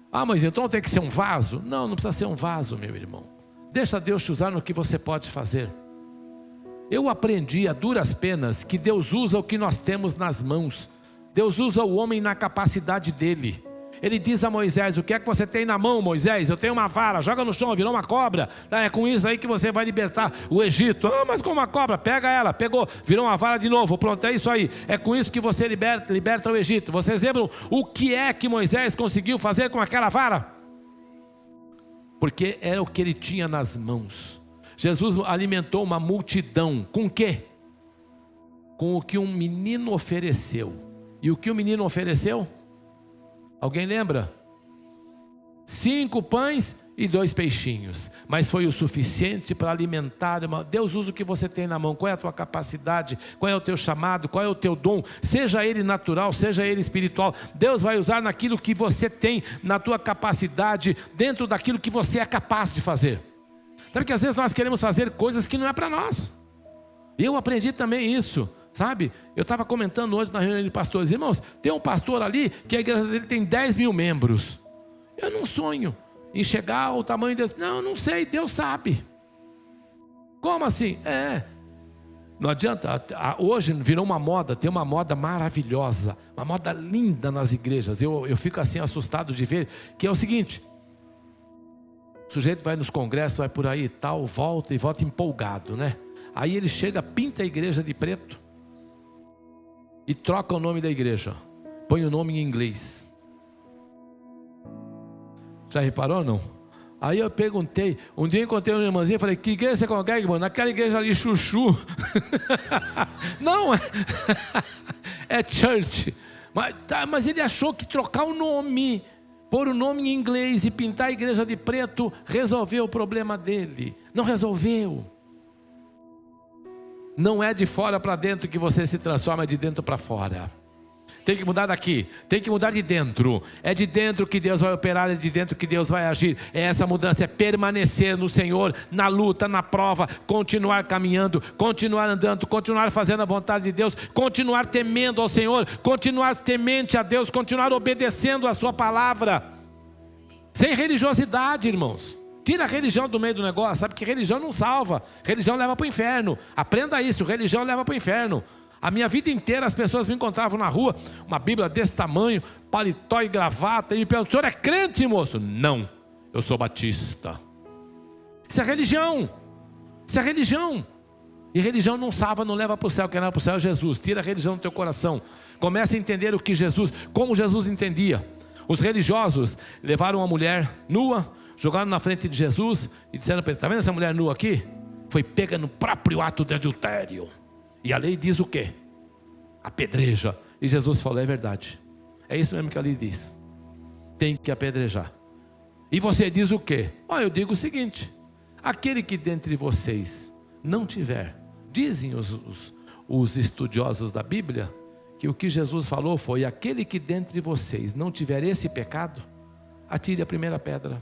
Ah, mas então tem que ser um vaso? Não, não precisa ser um vaso, meu irmão. Deixa Deus te usar no que você pode fazer. Eu aprendi a duras penas que Deus usa o que nós temos nas mãos. Deus usa o homem na capacidade dele. Ele diz a Moisés: o que é que você tem na mão, Moisés? Eu tenho uma vara, joga no chão, virou uma cobra. É com isso aí que você vai libertar o Egito. Ah, mas com uma cobra, pega ela, pegou, virou uma vara de novo, pronto, é isso aí. É com isso que você liberta o Egito. Vocês lembram o que é que Moisés conseguiu fazer com aquela vara? Porque era o que ele tinha nas mãos. Jesus alimentou uma multidão, com o quê? Com o que um menino ofereceu. E o que o menino ofereceu? Alguém lembra? 5 pães e 2 peixinhos. Mas foi o suficiente para alimentar. Deus usa o que você tem na mão. Qual é a tua capacidade? Qual é o teu chamado? Qual é o teu dom? Seja ele natural, seja ele espiritual. Deus vai usar naquilo que você tem, na tua capacidade, dentro daquilo que você é capaz de fazer. Sabe que às vezes nós queremos fazer coisas que não é para nós. Eu aprendi também isso. Sabe, eu estava comentando hoje na reunião de pastores: irmãos, tem um pastor ali que a igreja dele tem 10 mil membros. Eu não sonho em chegar ao tamanho desse. Não sei, Deus sabe. Como assim? Não adianta. Hoje virou uma moda, tem uma moda maravilhosa, uma moda linda nas igrejas. Eu fico assim assustado de ver, que é o seguinte: o sujeito vai nos congressos, vai por aí e tal, volta empolgado, né? Aí ele chega, pinta a igreja de preto e troca o nome da igreja, põe o nome em inglês. Já reparou, não? Aí eu perguntei, um dia eu encontrei uma irmãzinha, falei: que igreja você congrega, irmão? Naquela igreja ali, chuchu. Não, é church. Mas ele achou que trocar o nome, pôr o nome em inglês e pintar a igreja de preto, resolveu o problema dele. Não resolveu. Não é de fora para dentro que você se transforma, é de dentro para fora. Tem que mudar daqui, tem que mudar de dentro. É de dentro que Deus vai operar, é de dentro que Deus vai agir. É essa mudança, é permanecer no Senhor, na luta, na prova, continuar caminhando, continuar andando, continuar fazendo a vontade de Deus, continuar temendo ao Senhor, continuar temente a Deus, continuar obedecendo a sua palavra. Sem religiosidade, irmãos. Tira a religião do meio do negócio. Sabe que religião não salva, religião leva para o inferno. Aprenda isso, religião leva para o inferno. A minha vida inteira as pessoas me encontravam na rua, uma Bíblia desse tamanho, paletó e gravata, e me perguntam: o senhor é crente, moço? Não, eu sou batista. Isso é religião. Isso é religião. E religião não salva, não leva para o céu. Quem leva para o céu é Jesus. Tira a religião do teu coração. Comece a entender o que Jesus, como Jesus entendia. Os religiosos levaram uma mulher nua, jogaram na frente de Jesus e disseram para ele: está vendo essa mulher nua aqui? Foi pega no próprio ato de adultério. E a lei diz o quê? Apedreja. E Jesus falou: é verdade. É isso mesmo que a lei diz. Tem que apedrejar. E você diz o quê? Eu digo o seguinte: aquele que dentre vocês não tiver, dizem os estudiosos da Bíblia, que o que Jesus falou foi: aquele que dentre vocês não tiver esse pecado, atire a primeira pedra.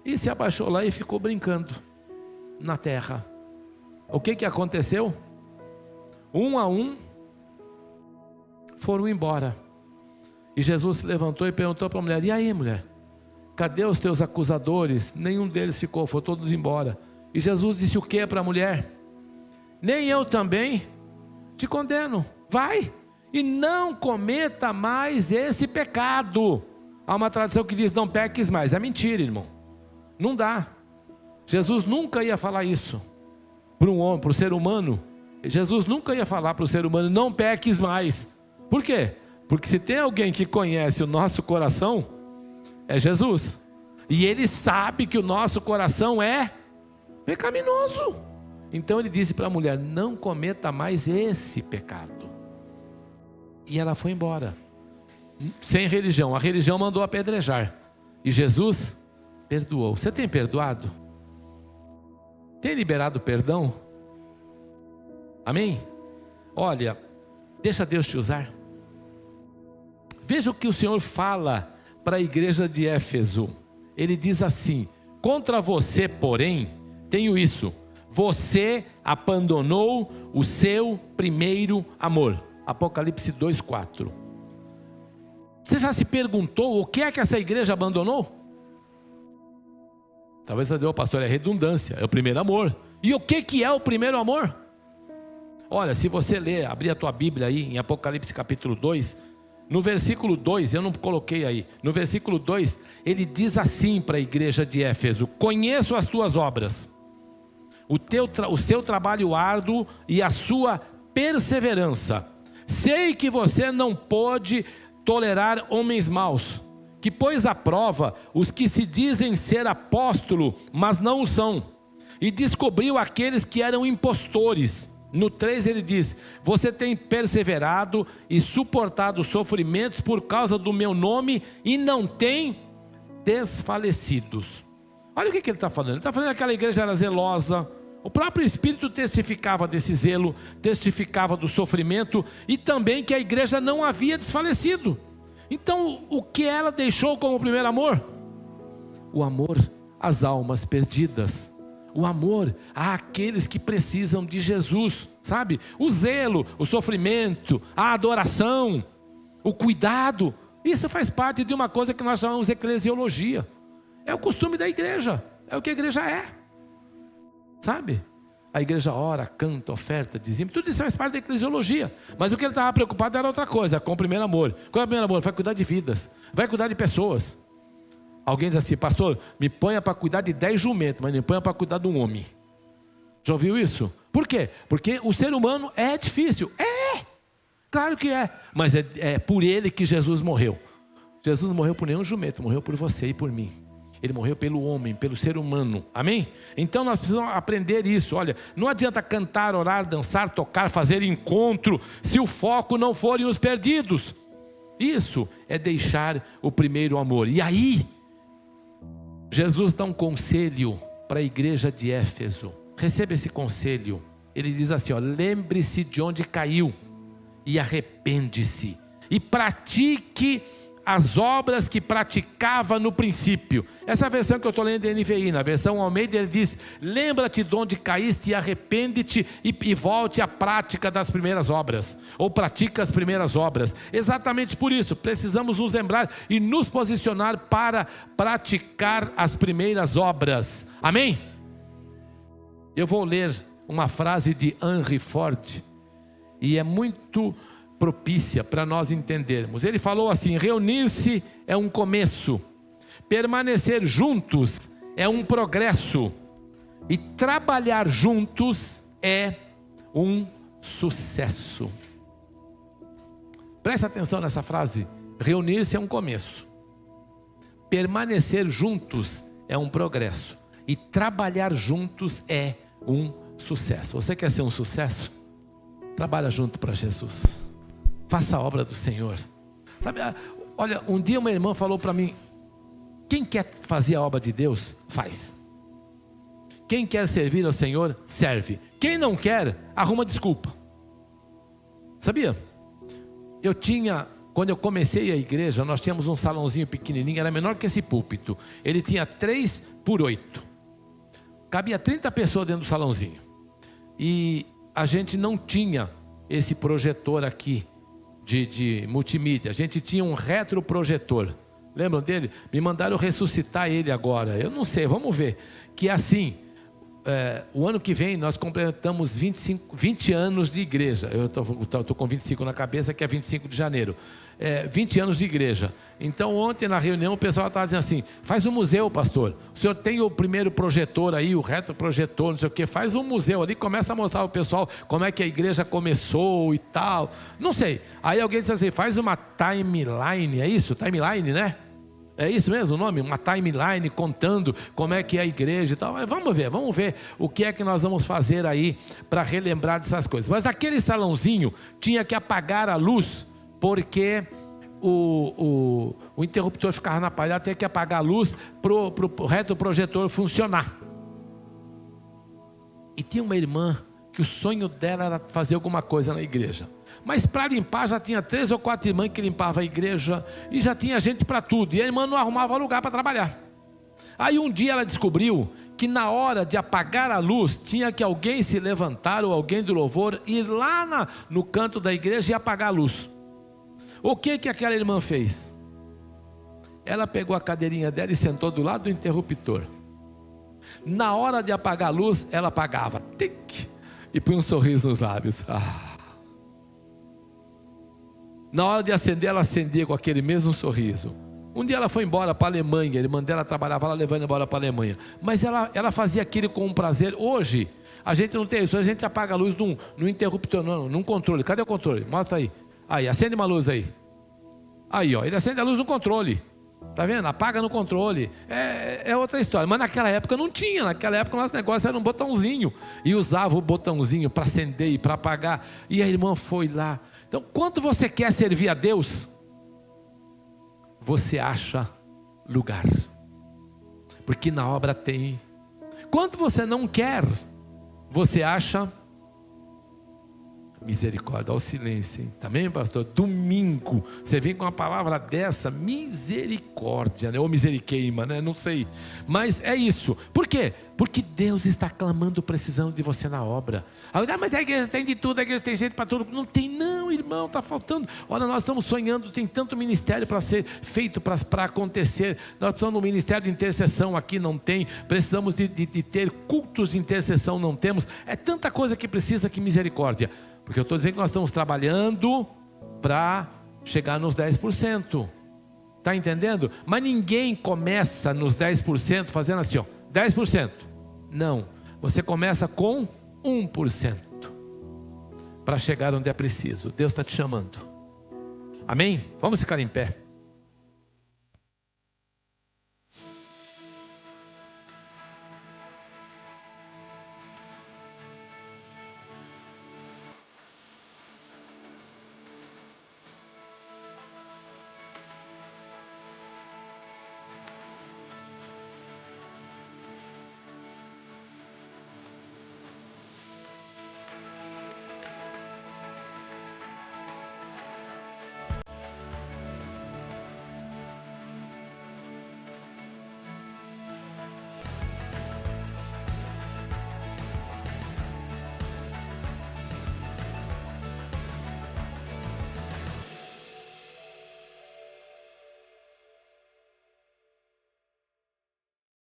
E se abaixou lá e ficou brincando na terra. O que aconteceu? Um a um foram embora. E Jesus se levantou e perguntou para a mulher: e aí, mulher? Cadê os teus acusadores? Nenhum deles ficou, foram todos embora. E Jesus disse o que para a mulher? Nem eu também te condeno. Vai e não cometa mais esse pecado. Há uma tradição que diz: não peques mais. É mentira, irmão. Não dá. Jesus nunca ia falar isso para um homem, para o ser humano. Jesus nunca ia falar para o ser humano: não peques mais. Por quê? Porque se tem alguém que conhece o nosso coração, é Jesus. E ele sabe que o nosso coração é pecaminoso. Então ele disse para a mulher: não cometa mais esse pecado. E ela foi embora, sem religião. A religião mandou apedrejar, e Jesus perdoou. Você tem perdoado? Tem liberado perdão? Amém? Olha, deixa Deus te usar. Veja o que o Senhor fala para a igreja de Éfeso. Ele diz assim: contra você, porém, tenho isso: você abandonou o seu primeiro amor. Apocalipse 2:4. Você já se perguntou o que é que essa igreja abandonou? Talvez você diga, pastor, é redundância, é o primeiro amor. E o que é o primeiro amor? Olha, se você ler, abrir a tua Bíblia aí em Apocalipse capítulo 2, no versículo 2, eu não coloquei aí, no versículo 2, ele diz assim para a igreja de Éfeso: conheço as tuas obras, o seu trabalho árduo e a sua perseverança. Sei que você não pode tolerar homens maus, que pôs à prova os que se dizem ser apóstolo, mas não o são, e descobriu aqueles que eram impostores. No 3 ele diz: você tem perseverado e suportado sofrimentos por causa do meu nome e não tem desfalecidos. Olha o que ele está falando. Ele está falando que aquela igreja era zelosa. O próprio Espírito testificava desse zelo, testificava do sofrimento, e também que a igreja não havia desfalecido. Então, o que ela deixou como primeiro amor? O amor às almas perdidas. O amor àqueles que precisam de Jesus, sabe? O zelo, o sofrimento, a adoração, o cuidado. Isso faz parte de uma coisa que nós chamamos de eclesiologia. É o costume da igreja, é o que a igreja é, sabe? A igreja ora, canta, oferta, dizima, tudo isso faz parte da eclesiologia. Mas o que ele estava preocupado era outra coisa, com o primeiro amor. Qual é o primeiro amor? Vai cuidar de vidas, vai cuidar de pessoas. Alguém diz assim: pastor, me ponha para cuidar de 10 jumentos, mas me ponha para cuidar de um homem. Já ouviu isso? Por quê? Porque o ser humano é difícil. Claro que é. Mas é por ele que Jesus morreu. Jesus não morreu por nenhum jumento, morreu por você e por mim. Ele morreu pelo homem, pelo ser humano. Amém? Então nós precisamos aprender isso. Olha, não adianta cantar, orar, dançar, tocar, fazer encontro, se o foco não forem os perdidos. Isso é deixar o primeiro amor. E aí, Jesus dá um conselho para a igreja de Éfeso. Receba esse conselho. Ele diz assim, ó: lembre-se de onde caiu e arrepende-se, e pratique as obras que praticava no princípio. Essa versão que eu estou lendo da NVI, na versão Almeida, ele diz: lembra-te de onde caíste e arrepende-te e volte à prática das primeiras obras, ou pratica as primeiras obras. Exatamente por isso, precisamos nos lembrar e nos posicionar para praticar as primeiras obras. Amém? Eu vou ler uma frase de Henry Ford, e é muito propícia para nós entendermos. Ele falou assim: reunir-se é um começo, permanecer juntos é um progresso, e trabalhar juntos é um sucesso. Presta atenção nessa frase. Reunir-se é um começo, permanecer juntos é um progresso, e trabalhar juntos é um sucesso. Você quer ser um sucesso? Trabalha junto para Jesus. Faça a obra do Senhor. Sabe, olha, um dia uma irmã falou para mim: quem quer fazer a obra de Deus, faz. Quem quer servir ao Senhor, serve. Quem não quer, arruma desculpa. Sabia? Quando eu comecei a igreja, nós tínhamos um salãozinho pequenininho, era menor que esse púlpito. Ele tinha 3 por 8. Cabia 30 pessoas dentro do salãozinho. E a gente não tinha esse projetor aqui de multimídia. A gente tinha um retroprojetor. Lembram dele? Me mandaram ressuscitar ele agora. Eu não sei, vamos ver. Que assim, o ano que vem nós completamos 20 anos de igreja. Eu estou com 25 na cabeça, que é 25 de janeiro. 20 anos de igreja. Então ontem na reunião o pessoal estava dizendo assim: faz um museu, pastor. O senhor tem o primeiro projetor aí, o retroprojetor, não sei o que. Faz um museu ali, começa a mostrar ao pessoal como é que a igreja começou e tal. Não sei. Aí alguém disse assim: faz uma timeline, é isso? Timeline, né? É isso mesmo o nome? Uma timeline contando como é que é a igreja e tal. Mas vamos ver o que é que nós vamos fazer aí para relembrar dessas coisas. Mas naquele salãozinho tinha que apagar a luz, porque o interruptor ficava na parede, tinha que apagar a luz para o retroprojetor funcionar. E tinha uma irmã que o sonho dela era fazer alguma coisa na igreja. Mas para limpar já tinha 3 ou 4 irmãs que limpavam a igreja. E já tinha gente para tudo. E a irmã não arrumava lugar para trabalhar. Aí um dia ela descobriu que na hora de apagar a luz, tinha que alguém se levantar, ou alguém do louvor, ir lá no canto da igreja e apagar a luz. O que aquela irmã fez? Ela pegou a cadeirinha dela e sentou do lado do interruptor. Na hora de apagar a luz, ela apagava. Tic, e põe um sorriso nos lábios. Na hora de acender, ela acendia com aquele mesmo sorriso. Um dia ela foi embora para a Alemanha. A irmã dela trabalhava lá, levando embora para a Alemanha. Mas ela fazia aquilo com um prazer. Hoje, a gente não tem isso. A gente apaga a luz no interruptor, não, num controle. Cadê o controle? Mostra aí. Aí, acende uma luz aí. Aí, ó, ele acende a luz no controle. Tá vendo? Apaga no controle. É outra história. Mas naquela época não tinha. Naquela época o nosso negócio era um botãozinho. E usava o botãozinho para acender e para apagar. E a irmã foi lá. Então, quando você quer servir a Deus, você acha lugar. Porque na obra tem. Quando você não quer, você acha misericórdia. Olha o silêncio, hein? Também, pastor? Domingo, você vem com uma palavra dessa, misericórdia, né? Ou miseriqueima, né? Não sei. Mas é isso. Por quê? Porque Deus está clamando, precisando de você na obra. Mas a igreja tem de tudo, a igreja tem jeito para tudo. Não tem não, irmão, está faltando. Olha, nós estamos sonhando, tem tanto ministério para ser feito, para acontecer. Nós precisamos de um ministério de intercessão aqui, não tem. Precisamos de ter cultos de intercessão, não temos. É tanta coisa que precisa, que misericórdia. Porque eu estou dizendo que nós estamos trabalhando para chegar nos 10%. Está entendendo? Mas ninguém começa nos 10% fazendo assim, ó, 10%. Não. Você começa com 1%. Para chegar onde é preciso. Deus está te chamando. Amém? Vamos ficar em pé.